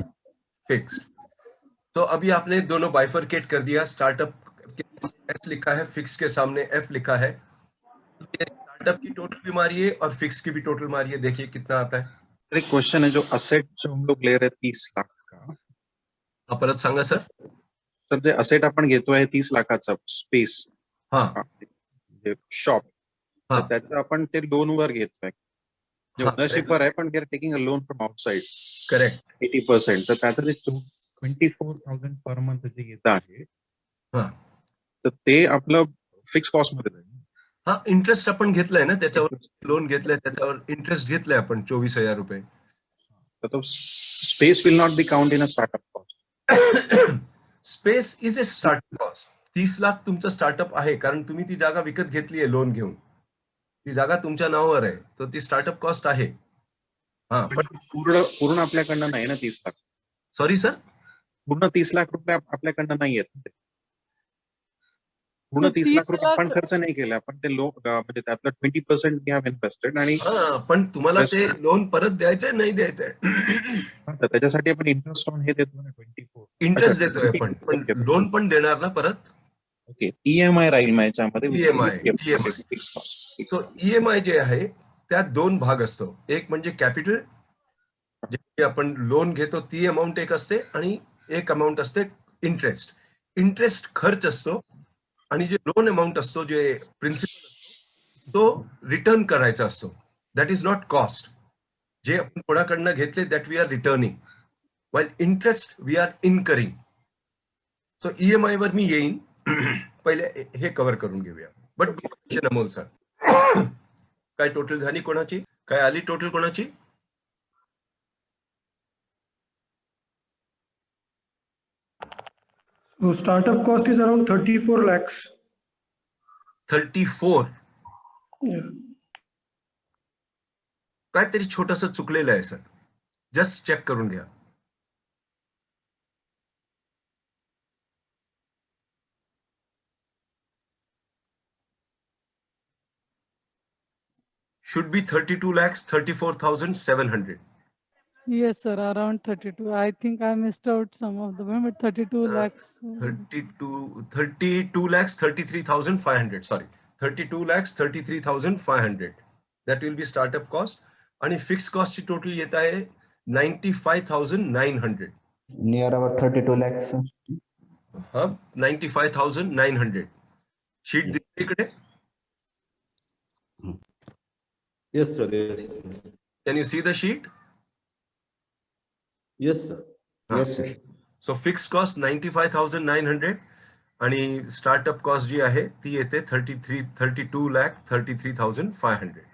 तो अभी आपने दोनों bifurcate कर दिया। Startup S लिखा है, फिक्स के सामने एफ लिखा है। स्टार्टअप की टोटल भी मारिए और फिक्स की भी टोटल मारिए, देखिए कितना आता है। एक क्वेश्चन है, जो असेट जो हम लोग ले रहे 30 लाख का, परत सांगा सर। तर जे असेट आपण घेतोय 30 लाखाचा स्पेस, हाँ, शॉप, हाँ, त्याचं आपण ते लोन वर घेतोय, ओनरशिप वर आहे, पण we are taking a loan from outside, correct, 80%. तर त्याचं जे 24,000 पर मंथ जे येत आहे, तर ते आपलं फिक्स कॉस्ट मध्ये जाईल. हा, इंटरेस्ट आपण घेतलाय ना, त्याच्यावर लोन घेतलंय, त्याच्यावर इंटरेस्ट घेतलाय आपण 24,000 रुपये. तर तो space will not be count in a startup cost. Space is a startup cost. 30 lakh तुमचं स्टार्टअप आहे, कारण तुम्ही ती जागा विकत घेतली आहे लोन घेऊन. ती जागा तुमच्या नावावर आहे, तर ती स्टार्टअप कॉस्ट आहे. हा, पण पूर्ण आपल्याकडनं नाही ना 30 लाख. सॉरी सर, पूर्ण 30 लाख रुपये आपल्याकडनं नाही येत. पूर्ण 30 लाख रुपये आपण खर्च नाही केला, पण ते लोन म्हणजे त्यातलं 20% वी हॅव इन्व्हेस्टेड. आणि पण तुम्हाला ते लोन परत द्यायचंय नाही द्यायचंय, त्याच्यासाठी आपण इंटरेस्ट ऑन हे देतो ना, 24 इंटरेस्ट देतोय आपण, पण लोन पण देणार ना परत. ओके, ईएमआय राहील मग याच्यामध्ये. तो ईएमआय जे आहे त्यात दोन भाग असतो. एक म्हणजे कॅपिटल, जे आपण लोन घेतो ती अमाऊंट एक असते, आणि एक अमाऊंट असते इंटरेस्ट. इंटरेस्ट खर्च असतो, आणि जे लोन अमाऊंट असतो, जे प्रिन्सिपल असतो, तो रिटर्न करायचा असतो. That is not cost. जे आपण कोणाकडनं घेतले that we are returning, while interest we are incurring. So EMI वर मी येईन, पहिले हे कव्हर करून घेऊया. बट क्वेश्चन अमोल सर, काय टोटल झाली कोणाची, काय आली टोटल कोणाची? So startup cost is around 34 lakhs. 34. Yeah. काहीतरी छोटस चुकलेलं आहे सर, जस्ट चेक करून घ्या. Should be 32 lakhs 34,700. Yes, sir, around 32. I think I missed out some of the but 32 lakhs. 32 lakhs 33,500. Sorry, 32 lakhs 33,500. That will be startup cost. आणि fixed cost ची total येत आहे 95,900. Near about 32 lakhs. 95,900. Sheet दिसते इकडे. Yes sir, yes. Can you see the sheet? Yes sir. Yes sir. So fixed cost 95,900 आणि startup cost जी आहे ती येते 32 lakh 33,500.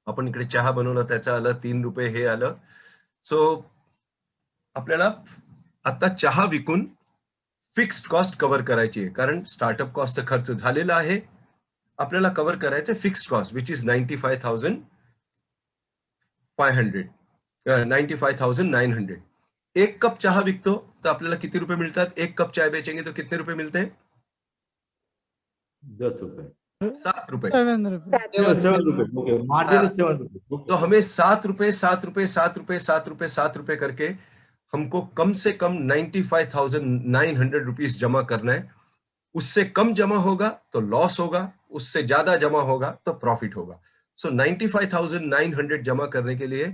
आपण इकडे चहा बनवला, त्याचं आलं 3 रुपये, हे आलं. सो आपल्याला आता चहा विकून फिक्स्ड कॉस्ट कव्हर करायची आहे, कारण स्टार्टअप कॉस्टचा खर्च झालेला आहे. आपल्याला कव्हर करायचं फिक्स्ड कॉस्ट विच इज 95,900. एक कप चहा विकतो तर आपल्याला किती रुपये मिळतात? एक कप चाय बेचेंगे तो कितने रुपये मिलते हैं? 10 रुपए, 7 रुपए. 7 रुपए. मार्जिन 7 रुपए. तो हमें 7 रुपए 7 रुपए 7 रुपए 7 रुपए 7 रुपए करके हमको कम से कम 95,900 रुपीस जमा करना है. उससे कम जमा होगा तो लॉस होगा, उससे ज्यादा जमा होगा तो प्रॉफिट होगा। सो 95,900 जमा करने के लिए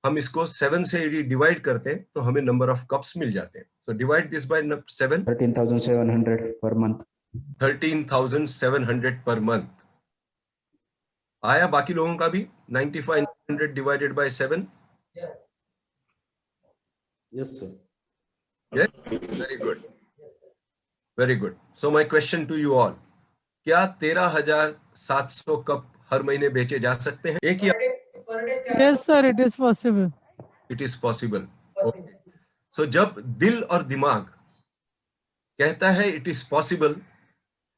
हम इसको 7 से यदि डिवाइड करते हैं तो हमें नंबर ऑफ कप्स मिल जाते हैं। So divide this by 7, 13,700 per month. 13,700 per month आया। बाकी लोगों का भी 95,900 divided by 7। Yes, sir. Yes, very good, very good. So my question to you all, क्या 13,700 कप हर महीने बेचे जा सकते हैं एक ही? Yes sir, it is possible. It is possible. Okay. So जब दिल और दिमाग कहता है it is possible,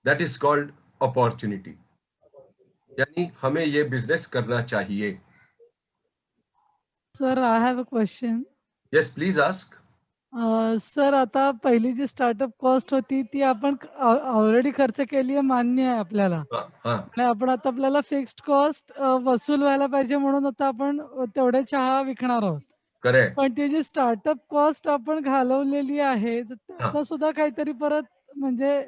that is called opportunity. यानी हमें ये बिजनेस करना चाहिए। Sir, I have a question. Yes, please ask. Sir आता पहिली जी स्टार्टअप कॉस्ट होती ती आपण ऑलरेडी खर्च केली आहे, मान्य आहे आपल्याला, आणि आपण आता आपल्याला फिक्स्ड कॉस्ट वसूल व्हायला पाहिजे म्हणून आता आपण तेवढे चहा विकणार आहोत. करेक्ट. पण ती जी स्टार्टअप कॉस्ट आपण घालवलेली आहे त्याचा सुद्धा काहीतरी परत म्हणजे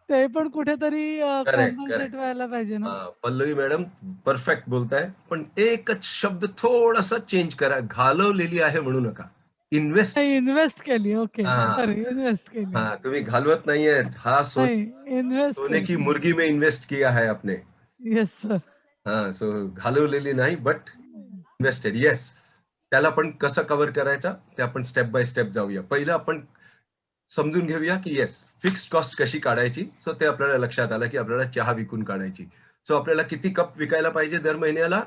ते पण कुठेतरी कॉम्पन्सेट व्हायला पाहिजे ना. पल्लवी मॅडम परफेक्ट बोलताय, पण एकच शब्द थोडासा चेंज करा, घालवलेली आहे म्हणू नका, इन्व्हेस्ट केली. ओके, सॉरी, इन्वेस्ट केली. हाँ, तुम्ही घालवत नाहीये, हा सोने की मुर्गी में इन्वेस्ट किया है आपने. Yes sir. हाँ, सो घालवलेली नाही बट इन्व्हेस्टेड. येस, त्याला पण कसं कव्हर करायचा ते आपण स्टेप बाय स्टेप जाऊया. पहिलं आपण समजून घेऊया की येस फिक्स्ड कॉस्ट कशी काढायची. सो ते आपल्याला लक्षात आलं की आपल्याला चहा विकून काढायची. सो आपल्याला किती कप विकायला पाहिजे दर महिन्याला?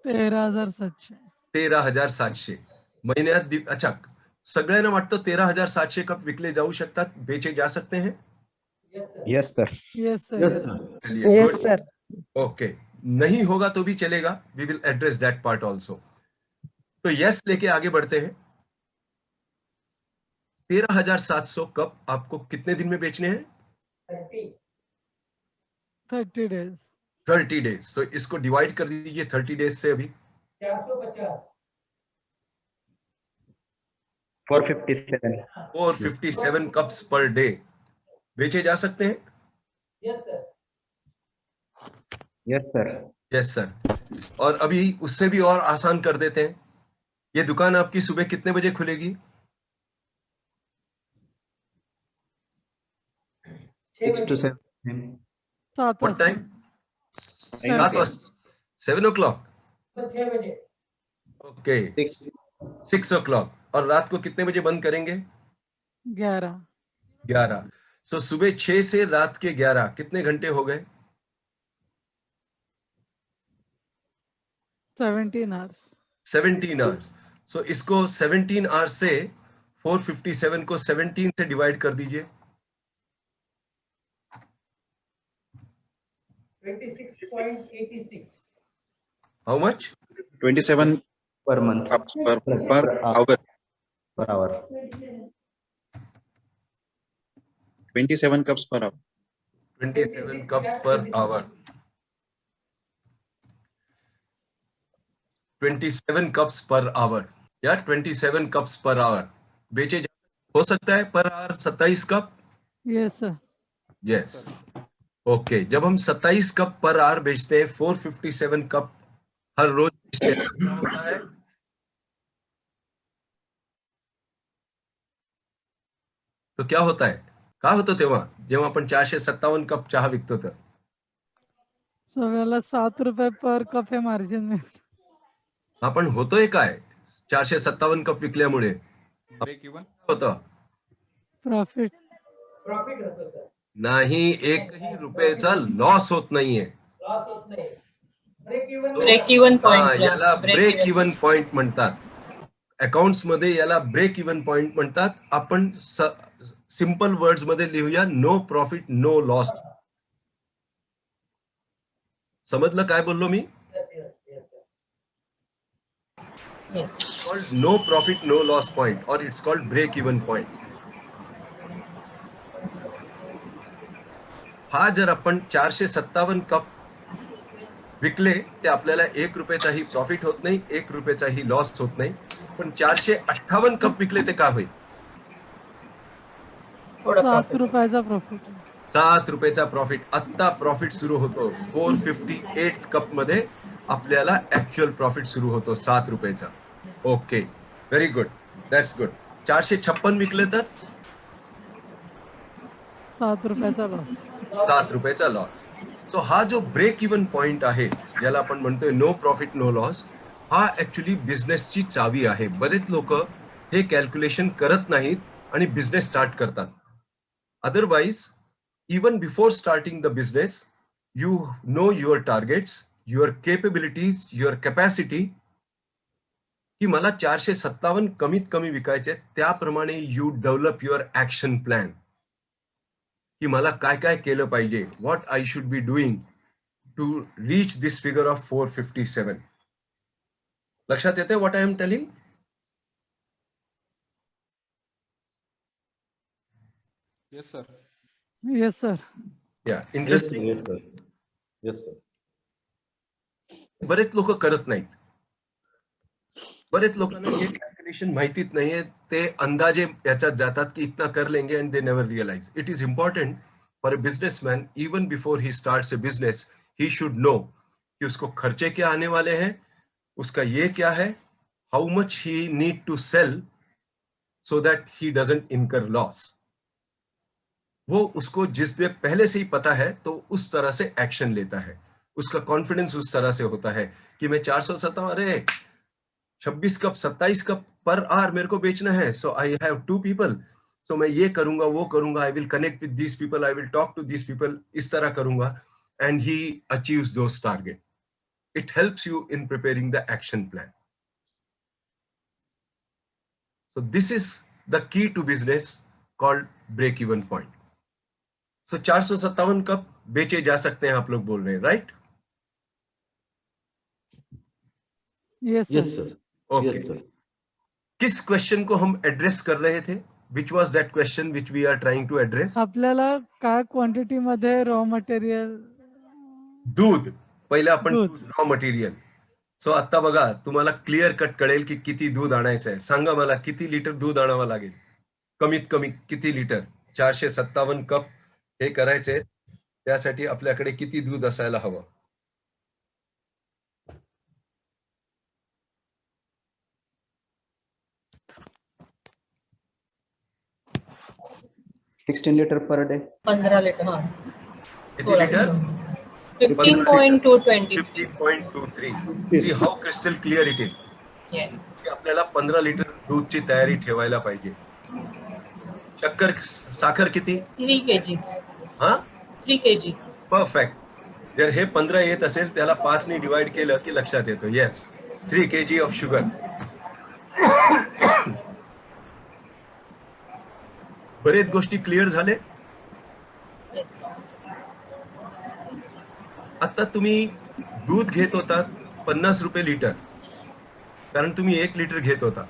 13,700. 13,700 महिन्यात. अच्छा, सगळ्यांना वाटतं 13,700 कप विकले जाऊ शकतात, बेचे जा सकते हैं? Yes sir. Yes sir. Yes, sir. Yes, sir. Okay, नहीं होगा तो भी चलेगा, we will address that part also. तो यस लेके आगे बढ़ते हैं. 13,700 कप आपको कितने दिन में बेचने हैं? 30 days. 30 डेज. सो इसको डिवाइड कर दीजिए 30 डेज से. अभी 457. 457 कप्स पर डे बेचे जा सकते हैं? Yes sir. Yes sir. और अभी उससे भी और आसान कर देते हैं. ये दुकान आपकी सुबह कितने बजे खुलेगी? 6 to 7. What time? 7 o'clock. Okay, 6 o'clock. और रात को कितने बजे बंद करेंगे? 11. सो सुबह 6 से रात के 11 कितने घंटे हो गए? 17 hours. 17 hours. सो इसको 17 hours से 457 को 17 से डिवाइड कर दीजिए. 26.86. How much? 27 Per month. cups per hour. Per hour. 27 cups per hour. 27 cups per hour. 27 cups per hour या 27 cups per hour बेचे हो सकता है per hour 27 cup. Yes sir. Yes. Okay, जब हम 27 कप पर आवर बेचते हैं, 457 cup हर रोज बेचते हैं, क्या होता है? तो क्या होता है? काय होतं तेव्हा जेव्हा आपण 457 कप चहा विकतो तर? सगळ्याला 7 रुपये पर कप हे मार्जिन मिळतं. आपण होतोय काय 457 कप विकल्यामुळे? ब्रेक इवन होतं प्रॉफिट. होतो सर. नाही, एकही रुपयाचा लॉस होत नाहीये. लॉस होत नाही. Break break even point. याला ब्रेक इवन पॉइंट म्हणतात. अकाउंट्स मध्ये याला ब्रेक इवन पॉइंट म्हणतात. आपण सिंपल वर्ड्स मध्ये लिहूया, नो प्रॉफिट नो लॉस. समजलं काय बोललो मी? Yes. It's called no profit no loss point or it's called break even point. हा जर आपण 457 कप विकले ते आपल्याला 1 रुपयाचाही प्रॉफिट होत नाही, 1 रुपयाचाही लॉस होत नाही. पण 458 कप विकले ते काय होईल? 7 रुपयाचा प्रॉफिट. 7 रुपयाचा प्रॉफिट. आत्ता प्रॉफिट सुरू होतो 458 कप मध्ये आपल्याला ऍक्च्युअल प्रॉफिट सुरू होतो 7 रुपयाचा. Okay, very good, that's good. 456 विकले तर 7 रुपयाचा लॉस. 7 रुपयाचा लॉस. सो हा जो ब्रेक इव्हन पॉइंट आहे, ज्याला आपण म्हणतोय नो प्रॉफिट नो लॉस, हा ऍक्च्युली बिझनेसची चावी आहे. बरेच लोक हे कॅल्क्युलेशन करत नाहीत आणि बिझनेस स्टार्ट करतात. Otherwise even before starting the business, you know your targets, your capabilities, your capacity. की मला 457 कमीत कमी विकायचे, त्याप्रमाणे you develop your action plan. की मला काय काय केलं पाहिजे, what I should be doing to reach this figure of 457. लक्षात येते what I am telling? Yes sir. Yes sir. Yeah, interesting. Yes sir. Yes sir. बरेच लोक करत नाहीत. बरेच लोकांना हे कॅल्क्युलेशन माहितीच नाहीये. ते अंदाजे याच्यात जातात की इतना कर लेंगे and they never realize. It is important for a businessman, even before he starts a business, he should know कि उसको खर्चे क्या आने वाले हैं, उसका ये क्या है, how much he need to sell so that he doesn't incur loss. वो उसको जिस देर पहले से ही पता है तो उस तरह से एक्शन लेता है. उसका कॉन्फिडेंस उस तरह से होता है कि मैं 457, अरे 26 कप 27 कप पर आवर मेरे को बेचना है, सो आई हैव 2 पीपल, सो मैं ये करूंगा वो करूंगा, I will connect with these people, I will talk to these people, इस तरह करूंगा, and he achieves those target. It helps you in preparing the action plan. So this is the key to business called break even point. So 457 cup बेचे जा सकते हैं, आप लोग बोल रहे हैं, right? Yes Yes sir. sir. Okay. Yes sir. किस क्वेश्चन को हम एड्रेस कर रहे थे? Which was that question which we are trying to address? आपल्याला काय क्वांटिटी मध्ये रॉ मटेरियल? दूध. पहिले आपण दूध. Raw material. सो आता बघा, तुम्हाला क्लिअर कट कळेल की किती दूध आणायचं आहे. सांगा मला, किती लिटर दूध आणावं लागेल? कमीत कमी किती लिटर? 457 कप हे करायचे, त्यासाठी आपल्याकडे किती दूध असायला हवं? $16 लीटर पर डे. 15 लीटर. हाँ. किती litre? 15.223. 15.23. See how crystal clear it is. Yes. की आपल्याला 15 लिटर दूधची तयारी ठेवायला पाहिजे. शक्कर साखर किती? 3 kgs. हा? 3 kg. परफेक्ट. जर हे 15 येत असेल, त्याला 5 ने डिवाइड केलं की लक्षात येतो. Yes, 3 kg of sugar. बरेच गोष्टी क्लिअर झाले. Yes. आता तुम्ही दूध घेत होता 50 रुपये लिटर, कारण तुम्ही 1 लिटर घेत होता.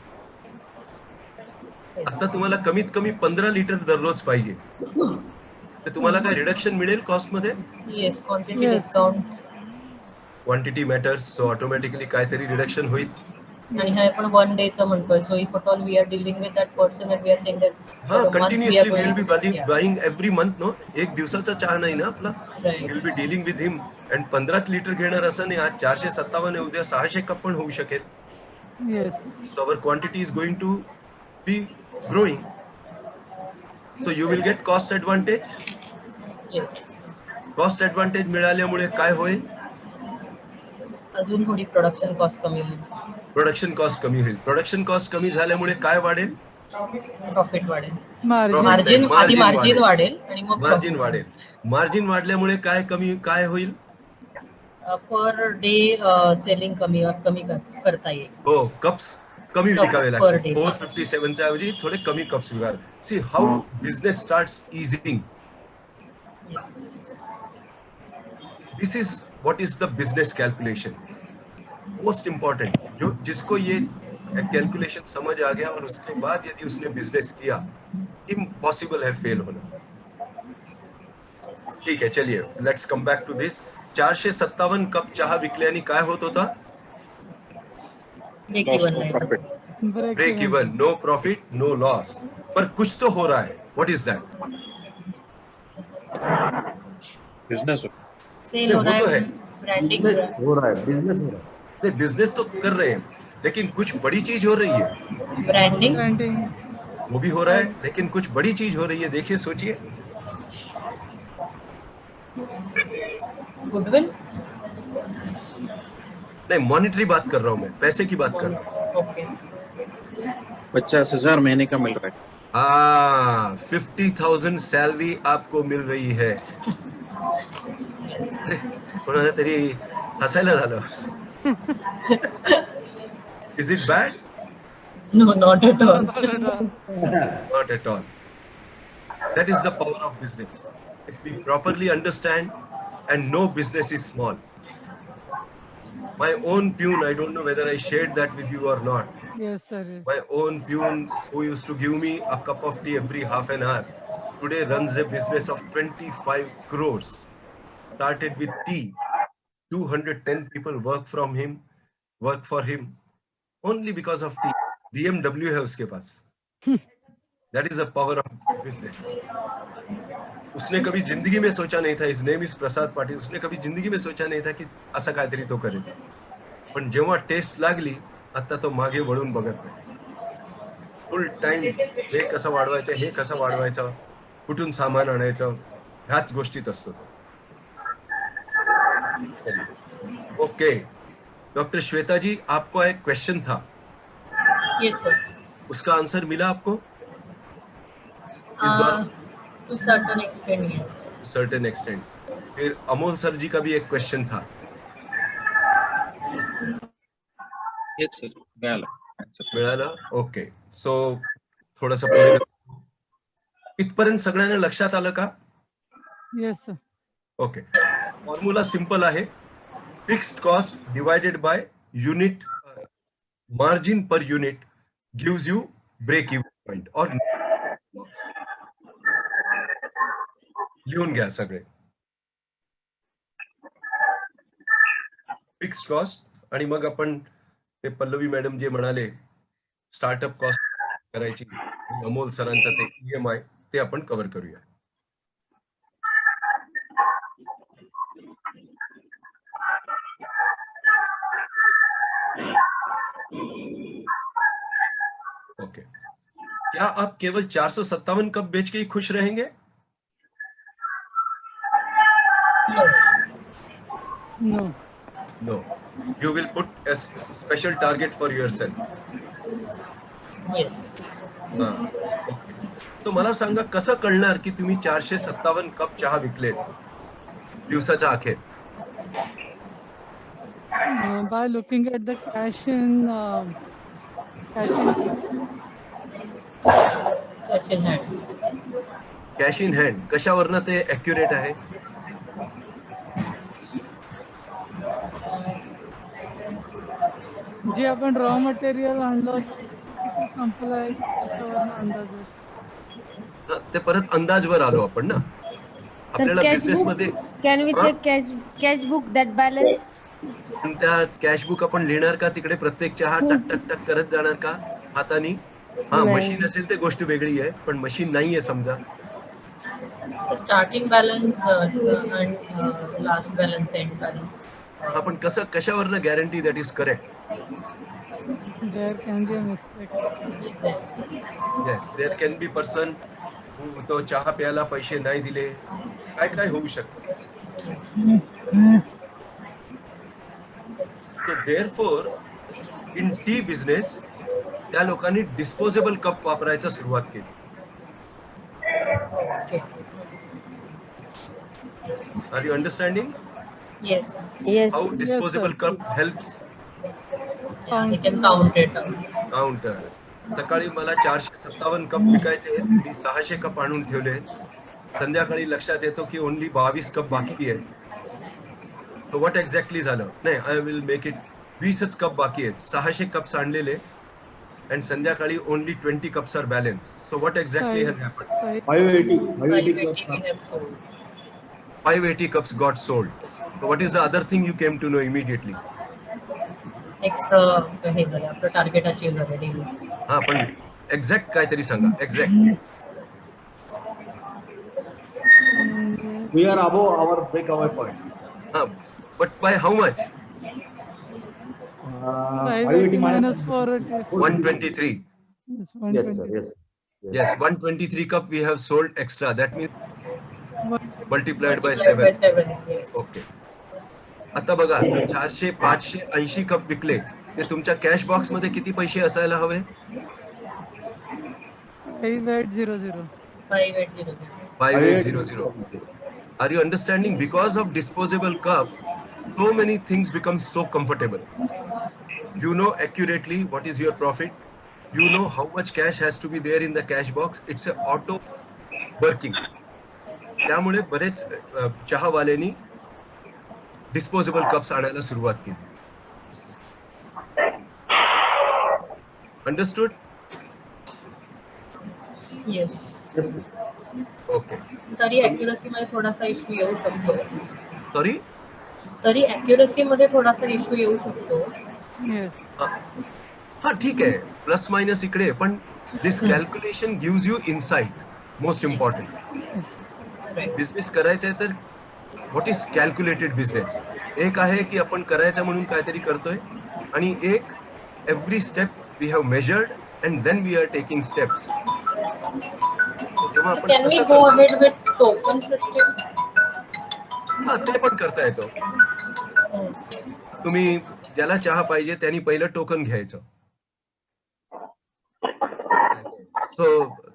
आता तुम्हाला कमीत कमी 15 लिटर दररोज पाहिजे, तर तुम्हाला काय रिडक्शन मिळेल कॉस्ट मध्ये? Yes. Quantity discount. Quantity matters, so automatically काहीतरी रिडक्शन होईल. आणि हे आपण 1 डे चं म्हणतोय. So if at all we are dealing with that person and we are saying that हा, continuously we will be yeah. Buying every month. No, एक दिवसाचा चहा नाही ना आपला. Right. Will be dealing with him, and 15 litre घेणार असं नाही. आज 457 आहे, उद्या 600 कप पण होऊ शकेल. Yes. So our quantity is going to be growing. So you will get cost advantage. Yes. Cost advantage मिळाल्यामुळे काय होईल? अजून थोडी प्रोडक्शन कॉस्ट कमी होईल. प्रोडक्शन कॉस्ट कमी होईल. प्रोडक्शन कॉस्ट कमी झाल्यामुळे काय वाढेल? प्रॉफिट वाढेल. Margin. मार्जिन आधी मार्जिन वाढेल आणि मग मार्जिन वाढेल. मार्जिन वाढल्यामुळे काय होईल? पर डे सेलिंग कमी करता येईल. हो, कप्स कमी Cups विकावे per लागतील. day. 457 च्या ऐवजी थोडे कमी कप्स विकावे. See how business starts easing. This is what is the business calculation. Most important, जो जिसको ये कैलकुलेशन समझ आ गया और उसके बाद यदि उसने बिजनेस किया, इम्पॉसिबल है फेल होना. ठीक है, चलिए let's come back to this. 457 cup चहा विकल्याने काय होत होता? Break even break even, no profit no loss, पर कुछ तो हो रहा है. What is that? Business sale हो रहा वो तो है, है. ब्रांडिंग हो रहा है, बिजनेस हो रहा है. नहीं, बिजनेस तो कर रहे हैं, लेकिन कुछ बड़ी चीज हो रही है. ब्रांडिंग वो भी हो रहा है, लेकिन कुछ बड़ी चीज हो रही है. देखिए, सोचिए. गुडविल. नहीं, मॉनेटरी बात कर रहा हूं मैं, पैसे की बात कर रहा हूं. ओके. 50,000 महीने का मिल रहा है. 50,000 सैलरी आपको मिल रही है. कोणाला तरी हसायला झालं. Is it bad? No, not at all. Not at all. That is the power of business. If we properly understand and know business is small. My own peon, I don't know whether I shared that with you or not. Yes, sir. My own peon who used to give me a cup of tea every half an hour, today runs a business of 25 crores. Started with tea. 210 people work for him only because of tea. BMW है उसके पास. That is the power of business. उसने कभी जिंदगी में सोचा नहीं था. His name is प्रसाद पाटील. उसने कभी जिंदगी में सोचा नाही था की असं काहीतरी तो करेल. पण जेव्हा टेस्ट लागली, आता तो मागे वळून बघत नाही. फुल टाइम हे कसं वाढवायचं, हे कसं वाढवायचं, कुठून सामान आणायचं, ह्याच गोष्टीत असतो तो. ओके, डॉक्टर श्वेता जी, आपको एक क्वेश्चन था. Yes sir. उसका आंसर मिला आपको? To certain extent, yes. Certain extent. फिर अमोल सर जी का भी एक क्वेश्चन था. येस सर, मिळालं. ओके, सो थोडंसं पुढे इथपर्यंत सगळ्यांना लक्षात आलं का? Yes, sir. Okay. Formula simple आहे. Fixed cost divided by unit margin per unit gives you break even point. और लिहून घ्या सगळे. फिक्स्ड कॉस्ट, आणि मग आपण ते पल्लवी मॅडम जे म्हणाले स्टार्टअप कॉस्ट करायची, अमोल सरांचा ते EMI, ते आपण कव्हर करूया. ओके. क्या आप केवल 457 कप बेच के ही खुश रहेंगे? No. No. You will put a special target for yourself. Yes. Okay. तो मला सांगा, कसं कळणार की तुम्ही 457 कप चहा विकले दिवसाच्या अखेर? By looking at the cash in hand. Cash in hand कशावरनं ते ॲक्युरेट आहे? जे आपण रॉ मटेरियल आणलं किती संपलंय त्याच्यावरनं अंदाज आहे. ते परत अंदाजवर आलो आपण ना. आपल्याला बिझनेस मध्ये Can we check cash book that balance? त्या कॅश बुक आपण लिहिणार का तिकडे? प्रत्येक चहा टक टक टक करत जाणार का हातानी? मशीन असेल ते गोष्ट वेगळी आहे, पण मशीन नाहीये समजा. स्टार्टिंग बॅलन्स आणि लास्ट बॅलन्स, एंड बॅलन्स. आपण कशावरनं guarantee that is correct? There can be a mistake. Yes, there can be person who तो चहा प्यायला पैसे नाही दिले, काय होऊ शकतं. So therefore, in tea business, त्या लोकांनी डिस्पोजेबल कप वापरायला सुरुवात केली. Are you understanding? Yes. Yes. How disposable cup helps? We can count it. Counter. सकाळी मला 457 कप विकायचे, मी 600 कप आणून ठेवले. संध्याकाळी लक्षात येतो की ओनली 22 कप बाकी आहे. So what exactly झालं? नाही, I will make it 20च कप बाकी आहेत. 600 कप्स आणलेले and संध्याकाळी only 20 cups are balanced. So what exactly has happened? 580 cups. 580 cups got sold. So what is the other thing you came to know immediately? Extra हे झालं आपलं target achieve झालं daily. हा, पण एक्झॅक्ट काहीतरी सांगा. Exact. We are above our breakaway point. हा, but by how much? 580 minus 123. Yes, sir. Yes. Yes, 123 cup we have sold extra. That means multiplied by Multiplied 7. by 7, yes. Okay. आता बघा 400, 580 cup विकले ते तुमच्या cash box मध्ये किती पैसे असायला हवे? 5800. 5800. Are you understanding? Because of disposable cup, so many things become so comfortable. You know accurately what is your profit. You know how much cash has to be there in the cash box. It's a auto working. त्यामुळे बरेच चहावाल्यांनी disposable cups आणायला सुरुवात केली. Understood? Yes. Okay. तरी ऍक्युरसी मध्ये थोडासा issue येऊ शकतो. सॉरी? तरी ऍक्युरसी मध्ये थोडासा इश्यू येऊ शकतो. येस. हा, ठीक आहे. प्लस मायनस इकडे, पण this calculation gives you insight. Most important. Business करायचा आहे तर व्हॉट इज कॅल्क्युलेटेड बिझनेस. एक आहे की आपण करायचं म्हणून काहीतरी करतोय, आणि एक every step we have measured and then we are taking steps. तेव्हा Can we go ahead with token system? हा, ते पण करता येतो. तुम्ही ज्याला चहा पाहिजे त्यांनी पहिलं टोकन घ्यायचं. सो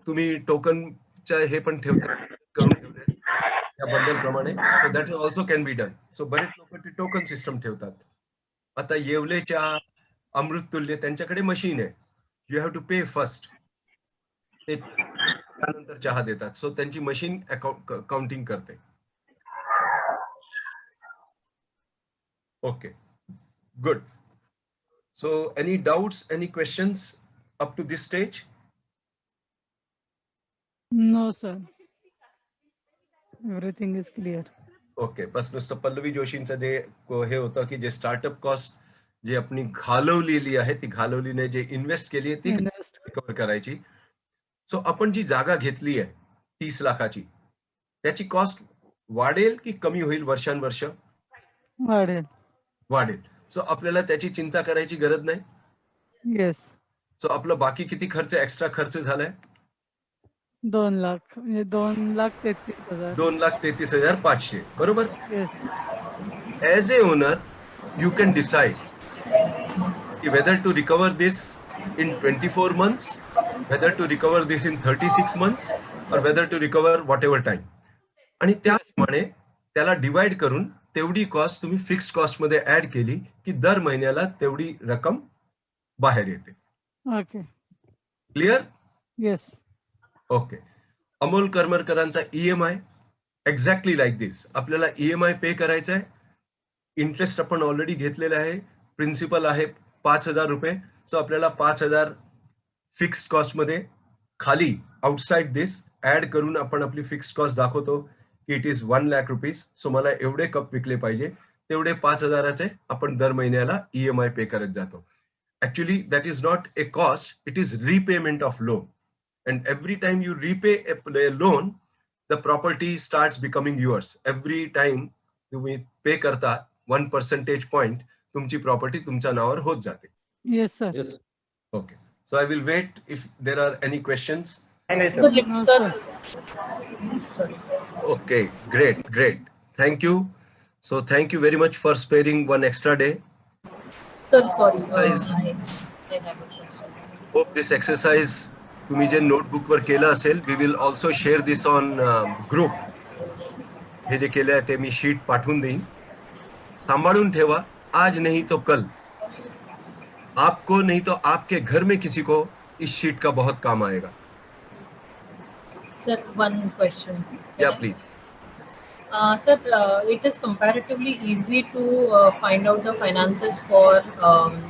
तुम्ही टोकनच्या हे पण ठेवता, करून ठेवले त्या बंडल प्रमाणे. So that also can be done. So बरेच लोक ते टोकन सिस्टम ठेवतात. आता येवले चहा, अमृत तुल्य त्यांच्याकडे मशीन आहे. You have to pay first. ते त्यानंतर चहा देतात. सो त्यांची मशीन काउंटिंग करते. Okay, good. So any doubts, any questions up to this stage? No sir, everything is clear. Okay. बस नुसतं पल्लवी जोशींचं जे हे होतं की जे स्टार्टअप कॉस्ट जे आपण घालवलेली आहे, ती घालवलीने जे इन्व्हेस्ट केली आहे ती रिकव्हर करायची. सो आपण जी जागा घेतली आहे 30 लाखाची, त्याची कॉस्ट वाढेल की कमी होईल वर्षानुवर्ष? वाढेल. वाढेल. सो आपल्याला त्याची चिंता करायची गरज नाही. येस. सो आपलं बाकी किती खर्च, एक्स्ट्रा खर्च झालाय? 2 लाख, म्हणजे 2,33,000. 2,33,500. बरोबर? Yes. As a owner, you can decide whether to recover this in 24 months, whether to recover this in 36 months, or whether to recover whatever time. आणि त्याप्रमाणे त्याला डिवाइड करून तेवढी कॉस्ट तुम्ही फिक्स्ड कॉस्ट मध्ये ऍड केली की दर महिन्याला तेवढी रक्कम बाहेर येते. Okay. Clear? Yes. Okay. Amol करमरकरांचा EMI एक्झॅक्टली लाईक दिस. आपल्याला EMI पे करायचा आहे. इंटरेस्ट आपण ऑलरेडी घेतलेला आहे. प्रिन्सिपल आहे 5,000 रुपये. सो आपल्याला 5,000 फिक्स्ड कॉस्ट मध्ये खाली आउटसाइड दिस ऍड करून आपण आपली फिक्स्ड कॉस्ट दाखवतो की इट इज 1 लाख रुपीज. सो मला एवढे कप विकले पाहिजे, तेवढे 5,000चे आपण दर महिन्याला EMI पे करत जातो. Actually that is not a cost, it is repayment of loan. And every time you repay a loan, the property starts becoming yours. Every time तुम्ही पे करता 1 percentage point, तुमची प्रॉपर्टी तुमच्या नावावर होत जाते. Yes, sir. Yes. Okay. So I will wait if there are any questions. Sorry. Okay, great. Thank you. So thank you very much for sparing one extra day. Sir, sorry. I Exercise. have a question. Hope this exercise तुम्ही जे notebook वर केलं असेल, we will also share this on group. हे जे केलं आहे ते मी sheet पाठवून देईन. सांभाळून ठेवा. आज नहीं तो कल आपको, नहीं तो आपके घर में किसी को इस शीट का बहुत काम आएगा. Sir, one question. या please. Sir, it is comparatively easy to find out the finances for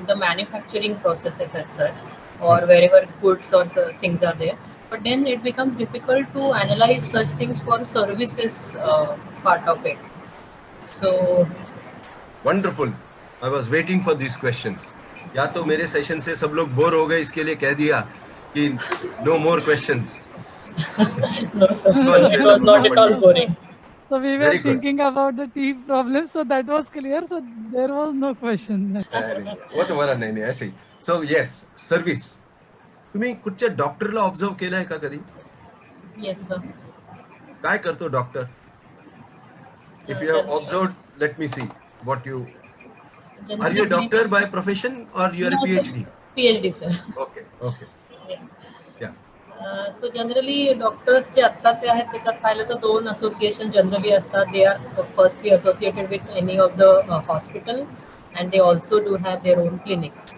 the manufacturing processes as such, or wherever goods or things are there. But then it becomes difficult to analyze such things for services part of it. So Wonderful. I was waiting for these questions. या तो मेरे session से सब लोग bore हो गए, इसके लिए कह दिया कि no more questions. No, sir. It was not at all boring. So we were Very good. thinking about the teeth problem, so that was clear. So there was no question. Whatever, नाही असे. So yes, service. तुम्ही कुठच्या डॉक्टरला observe केलाय का कधी? Yes, sir. काय करतो doctor? If you have observed, let me see what you. Are you a doctor by profession or you are a No, sir. PhD? PhD, sir. Okay, okay. Yeah. So generally doctors जे आत्ताचे आहेत त्याच्यात पाहिलं तर 2 association generally असतात. They are firstly associated with any of the hospital and they also do have their own clinics.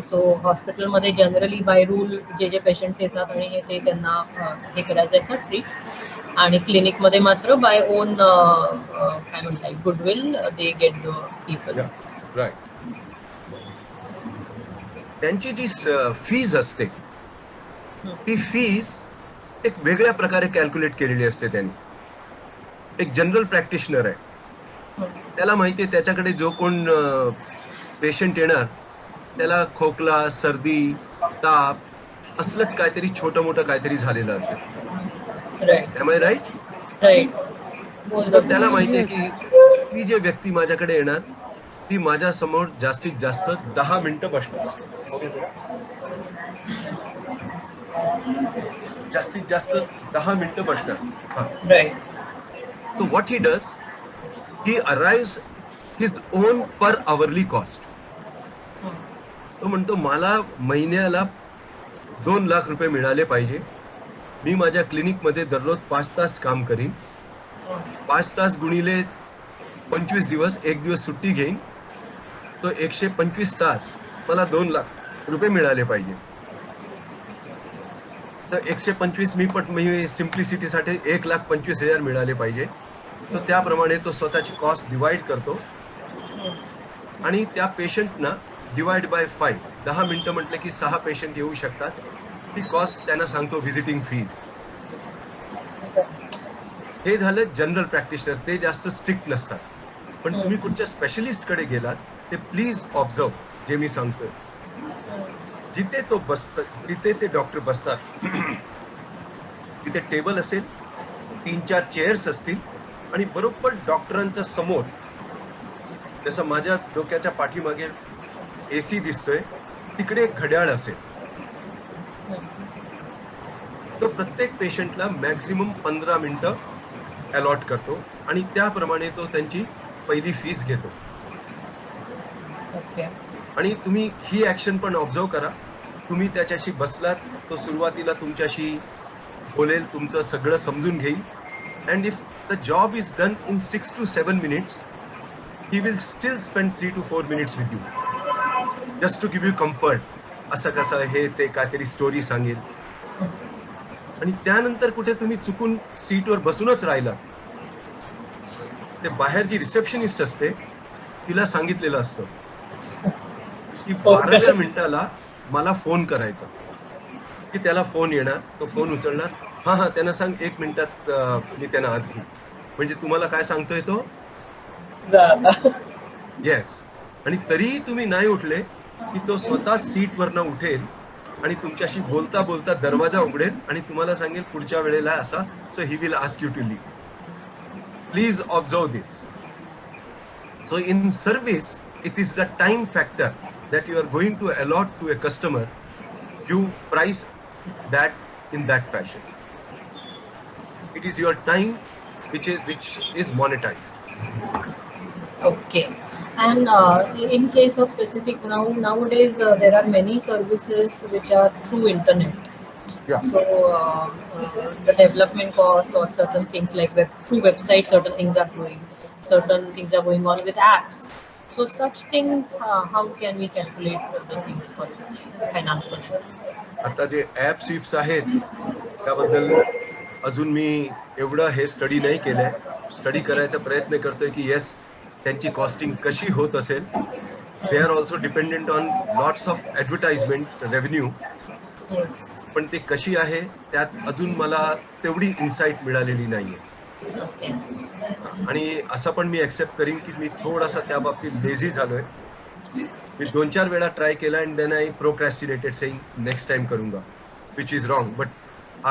So हॉस्पिटलमध्ये generally by rule जे patients येतात आणि ते त्यांना हे करायचं असतात ट्रीट, आणि क्लिनिकमध्ये मात्र बाय ओन काय म्हणतात goodwill they get the people. Right. त्यांची जी फीज असते ती फीज एक वेगळ्या प्रकारे कॅल्क्युलेट केलेली असते त्यांनी. एक जनरल प्रॅक्टिशनर आहे, त्याला माहिती आहे त्याच्याकडे जो कोण पेशंट येणार त्याला खोकला, सर्दी, ताप असलंच काहीतरी छोटं मोठं काहीतरी झालेलं असेल. Am I right? राईट. तर त्याला माहिती आहे की ती जे व्यक्ती माझ्याकडे येणार ती माझ्या समोर जास्तीत जास्त 10 मिनिटं बसणार. जास्तीत जास्त 10 मिनिटं बसणार. Right. So what he does, he arrives his own per hourly cost. तो म्हणतो मला महिन्याला 2 लाख रुपये मिळाले पाहिजे. मी माझ्या क्लिनिकमध्ये दररोज 5 तास काम करीन. 5 तास गुणिले 25 दिवस, 1 दिवस सुट्टी घेईन, तो 125 तास मला 2 लाख रुपये मिळाले पाहिजे. तर 125 मी सिम्प्लिसिटीसाठी 1,25,000 मिळाले पाहिजे. तर त्याप्रमाणे तो स्वतःची कॉस्ट डिवाइड करतो आणि त्या पेशंटना डिवाइड बाय 5, 10 मिनिटं म्हटलं की 6 पेशंट येऊ शकतात. ती कॉस्ट त्यांना सांगतो व्हिजिटिंग फीज. हे झालं जनरल प्रॅक्टिशनर, ते जास्त स्ट्रिक्ट नसतात. पण तुम्ही कुठच्या स्पेशलिस्टकडे गेलात ते प्लीज ऑब्झर्व जे मी सांगतोय. जिथे तो बसतात, जिथे ते डॉक्टर बसतात तिथे टेबल असेल, 3-4 चेअर्स असतील आणि बरोबर डॉक्टरांच्या समोर जसं माझ्या डोक्याच्या पाठीमागे AC दिसतोय तिकडे एक घड्याळ असेल. तो प्रत्येक पेशंटला मॅक्झिमम 15 मिनिटं अलॉट करतो आणि त्याप्रमाणे तो त्यांची पहिली फीस घेतो. आणि तुम्ही ही ऍक्शन पण ऑब्झर्व करा. तुम्ही त्याच्याशी बसलात, तो सुरुवातीला तुमच्याशी बोलेल, तुमचं सगळं समजून घेईल. And if the job is done in 6 to 7 minutes, he will still spend 3 to 4 minutes with you, just to give you comfort. असं कसं हे ते काहीतरी स्टोरी सांगेल. आणि त्यानंतर कुठे तुम्ही चुकून सीटवर बसूनच राहिला, ते बाहेर जी रिसेप्शनिस्ट असते तिला सांगितलेलं असतं की 12व्या मिनिटाला मला फोन करायचा, की त्याला फोन येणार, तो फोन उचलणार, हा त्यांना सांग 1 मिनिटात मी त्यांना आत घेईन. म्हणजे तुम्हाला काय सांगतोय तो, येस. आणि तरीही तुम्ही नाही उठले की तो स्वतः सीटवरनं उठेल आणि तुमच्याशी बोलता बोलता दरवाजा उघडेल आणि तुम्हाला सांगेल पुढच्या वेळेला असा. So he will ask you to leave. Please observe this. So in service it is the time factor that you are going to allot to a customer. You price that in that fashion. It is your time which is monetized. Okay. And in case of specific nowadays there are many services which are through internet. Yeah. So the development cost or certain things like through websites, certain things are going. Certain things are going on with apps. So such things, how can we calculate the things for finance finance? आता जे apps विप्स आहेत त्याबद्दल अजून मी एवढं हे study नाही केलंय. Study करायचा प्रयत्न करतोय की येस त्यांची कॉस्टिंग कशी होत असेल. They are also dependent on lots of advertisement revenue. पण ते कशी आहे त्यात अजून मला तेवढी इन्साइट मिळालेली नाहीये. आणि असं पण मी ऍक्सेप्ट करीन की मी थोडासा त्या बाबतीत लेझी झालोय. मी 2-4 वेळा ट्राय केला and then I procrastinated saying next time करूंगा, which is wrong. But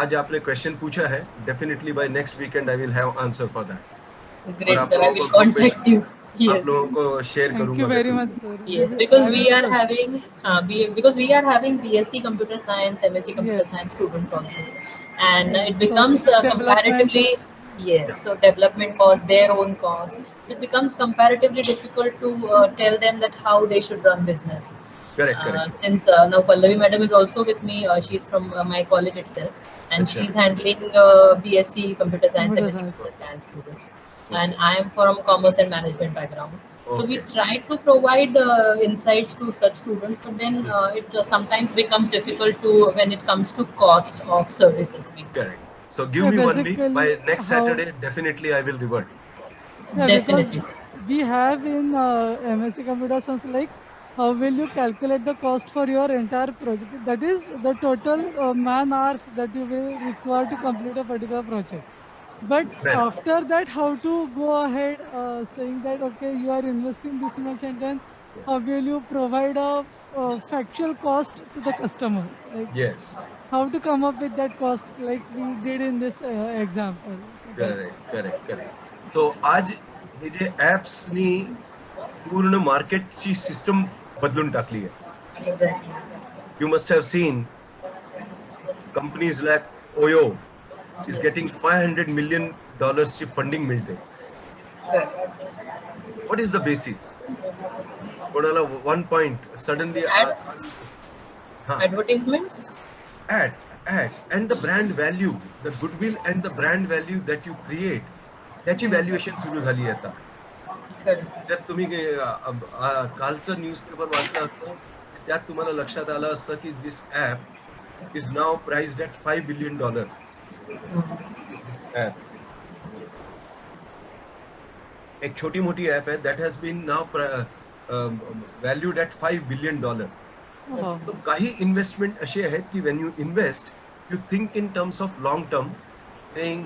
आज आपने क्वेश्चन पूछा है, definitely by next weekend I will have answer for that. Great, sir. I will contact you. आप Yes. लोगों को शेयर Thank करूंगा. you very much, sir. Yes, because we are having because we are having BSc Computer Science, MSc Computer Yes. Science students also, and Yes, it so becomes development- comparatively so development cost, their own cost. It becomes comparatively difficult to tell them that how they should run business. Correct. Since now Pallavi madam is also with me, she's from my college itself, and Achha. she's handling BSc Computer Science, Computer MSc Science. Computer Science students, and I am from commerce and management background. So we Okay. try to provide insights to such students, but then it sometimes becomes difficult to when it comes to cost of services. Basically. Correct. So give Yeah, me 1 week. basically, By next how- Saturday, definitely I will revert. Yeah, Definitely. because we have in MSc Computer Science, like, how will you calculate the cost for your entire project? That is the total man hours that you will require to complete a particular project. But Right. after that, how to go ahead saying that, okay, you are investing this much, and then how will you provide a factual cost to the customer? Like, Yes. how to come up with that cost, like we did in this example. So that's- Correct. So आज हे जे apps नी पूर्ण मार्केटची system बदलून टाकली आहे. Exactly. You must have seen companies like Oyo is getting $500 million ची funding मिळते. What is the basis? कोणाला 1 point suddenly Ads, advertisements. ads and the brand value, the goodwill and the brand value that you create, त्याची valuation सुरू झाली आता. जर तुम्ही कालचं न्यूजपेपर वाचलं असतं, त्यात तुम्हाला लक्षात आलं असतं की this app is now priced at $5 billion. This app एक छोटी मोठी ॲप आहे that has been now valued at $5 billion. तो काही इन्व्हेस्टमेंट असे आहेत की when you invest you think in terms of long term, saying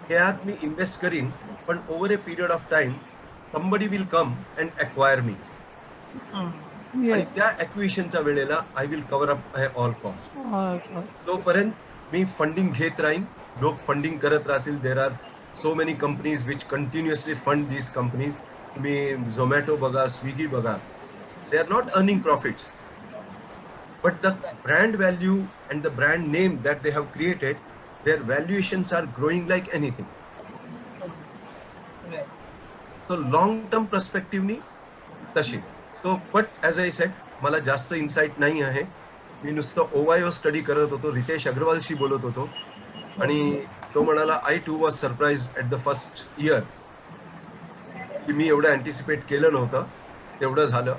ह्यात मी इन्व्हेस्ट करीन पण over a period of time somebody will come and acquire me. आणि त्या ॲक्विजिशनच्या वेळेला I will cover up all cost. तोपर्यंत मी फंडिंग घेत राहीन, लोक फंडिंग करत राहतील. There are so many companies which continuously fund these companies. तुम्ही झोमॅटो बघा, स्विगी बघा, they are not earning profits, but the brand value and the brand name that they have created, their valuations are growing like anything. So long term perspective तशी. So but as I said, मला जास्त insight नाही आहे. मी नुसतं OYO study करत होतो, रितेश अग्रवालशी बोलत होतो आणि तो म्हणाला I too was surprised at the first year की मी एवढं अँटिसिपेट केलं नव्हतं, तेवढं झालं.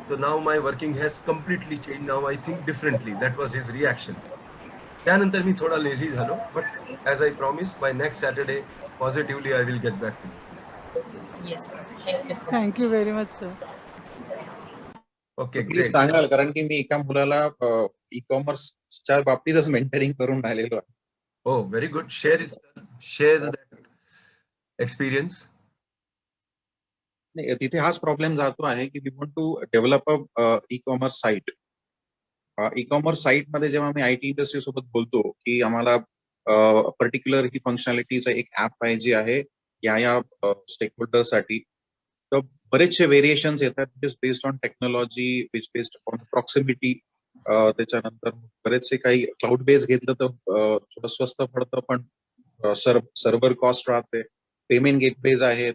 So now my working has completely changed. Now I think differently. That was his reaction. त्यानंतर मी थोडा लेझी झालो, but as I promised, by next Saturday positively I will get back to you. Yes, thank you so much. Thank you very much, sir. Okay, please सांगाल, कारण की मी एका मुलाला ई कॉमर्सच्या बाबतीतच mentoring करून राहिलेलो आहे. Oh, very good. Share that experience. तिथे हाच प्रॉब्लेम जातो आहे की we want to develop a e commerce site. E commerce site मध्ये जेव्हा मी आयटी इंडस्ट्री सोबत बोलतो की आम्हाला पर्टिक्युलर ही फंक्शनॅलिटीचा एक ऍप पाहिजे आहे या स्टेक होल्डर साठी, तर बरेचसे व्हेरिएशन्स येतात based on technology, which based on proximity. त्याच्यानंतर बरेचसे काही क्लाउड बेस घेतलं तर थोडं स्वस्त पडतं, पण सर्व्हर कॉस्ट राहते, पेमेंट गेटवेज आहेत,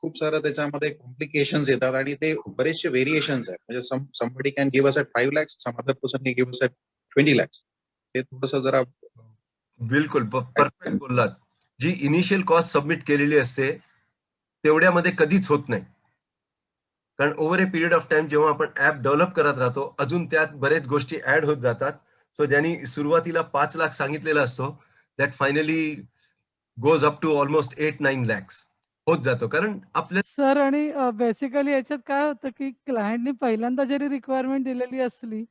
खूप सारं त्याच्यामध्ये कॉम्प्लिकेशन्स येतात आणि ते बरेचसे व्हेरिएशन्स आहेत. म्हणजे somebody can give us at 5 lakhs, some other person can give us at 20 lakhs. ते थोडंसं जरा बिलकुल परफेक्ट बोललात. जी इनिशियल कॉस्ट सबमिट केलेली असते तेवढ्यामध्ये कधीच होत नाही, कारण over a period of time जेव्हा आपण ऍप डेव्हलप करत राहतो अजून त्यात बरेच गोष्टी ऍड होत जातात. सो ज्यांनी सुरुवातीला 5 लाख सांगितलेला असतो that finally goes up to almost 8-9 lakhs होत जातो. कारण आपल्या सर आणि बेसिकली याच्यात काय होतं की क्लायंटने पहिल्यांदा जरी रिक्वायरमेंट दिलेली असली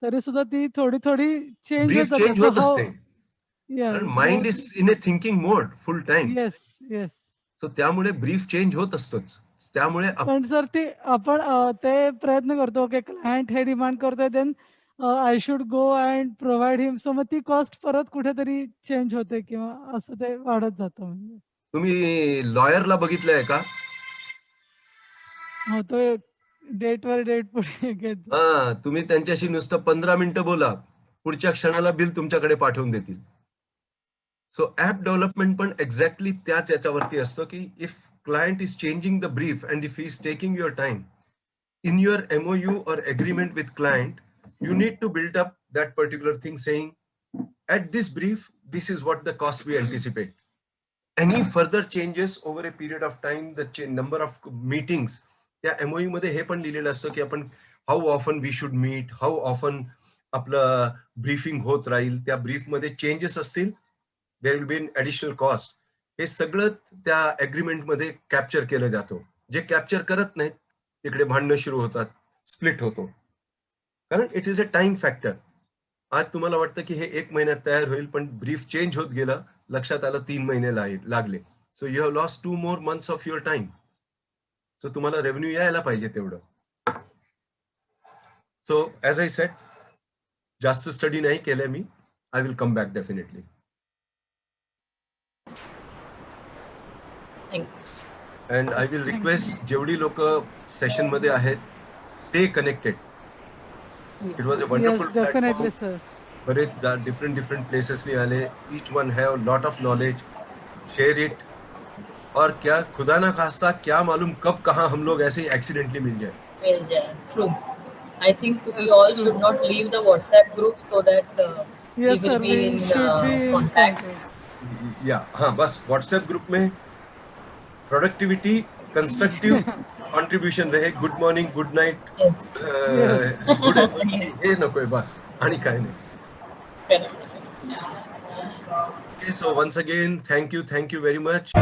तरी सुद्धा ती थोडी चेंज ब्रीफ होत चेंज होत असते, Yeah, कारण so- mind is in a thinking mode full time. Yes, yes. सो त्यामुळे ब्रीफ चेंज होत असतोच. त्यामुळे पण सर ती आपण ते प्रयत्न करतो की क्लायंट हे डिमांड करतोय then I should go and provide him. So मग ती कॉस्ट परत कुठेतरी चेंज होते किंवा असं ते वाढत जातं. म्हणजे तुम्ही लॉयरला बघितलंय का? होतोय डेटवर डेट पुढे घेतो. हा, तुम्ही त्यांच्याशी नुसतं 15 मिनिटं बोला, पुढच्या क्षणाला बिल तुमच्याकडे पाठवून देतील. सो ऍप डेव्हलपमेंट पण एक्झॅक्टली त्याच याच्यावरती असतं की if client is changing the brief and if he is taking your time in your MOU or agreement with client, you need to build up that particular thing saying at this brief, this is what the cost we anticipate. Any further changes over a period of time, the number of meetings, त्या MOU मध्ये हे पण लिहिलेलं असतं की आपण how often we should meet, how often आपलं briefing होत राहील, त्या ब्रीफ मध्ये चेंजेस असतील, there will be an additional cost. हे सगळं त्या अग्रीमेंट मध्ये कॅप्चर केलं जातो. जे कॅप्चर करत नाहीत तिकडे भांडणं सुरू होतात, स्प्लिट होतो, कारण it is a time factor. आज तुम्हाला वाटतं की हे 1 महिन्यात तयार होईल, पण ब्रीफ चेंज होत गेलं, लक्षात आलं 3 महिने लागले. So you have lost 2 more months of your time. So तुम्हाला रेव्हेन्यू यायला पाहिजे तेवढं. सो ऍज आय सेड, जास्त स्टडी नाही केलंय मी. I will come back definitely. And I will request जेवढी लोक सेशन मध्ये आहेत ते connected. It was a wonderful Yes, definitely, sir. बरेच different places आले. Each one have lot of knowledge. Share it. और क्या खुदा ना खास्ता क्या मालूम कब कहाँ हम लोग ऐसे ही एक्सीडेंटली मिल जाए. Well, yeah, true. I think we all should not leave the WhatsApp group so that we Yes, will sir. be We in should be in contact. contact. Yeah हाँ, बस व्हाट्सएप ग्रुप में productivity, constructive contribution रहे. Good morning, good night, good हे नकोय बस, आणि काय नाही. So once again thank you very much.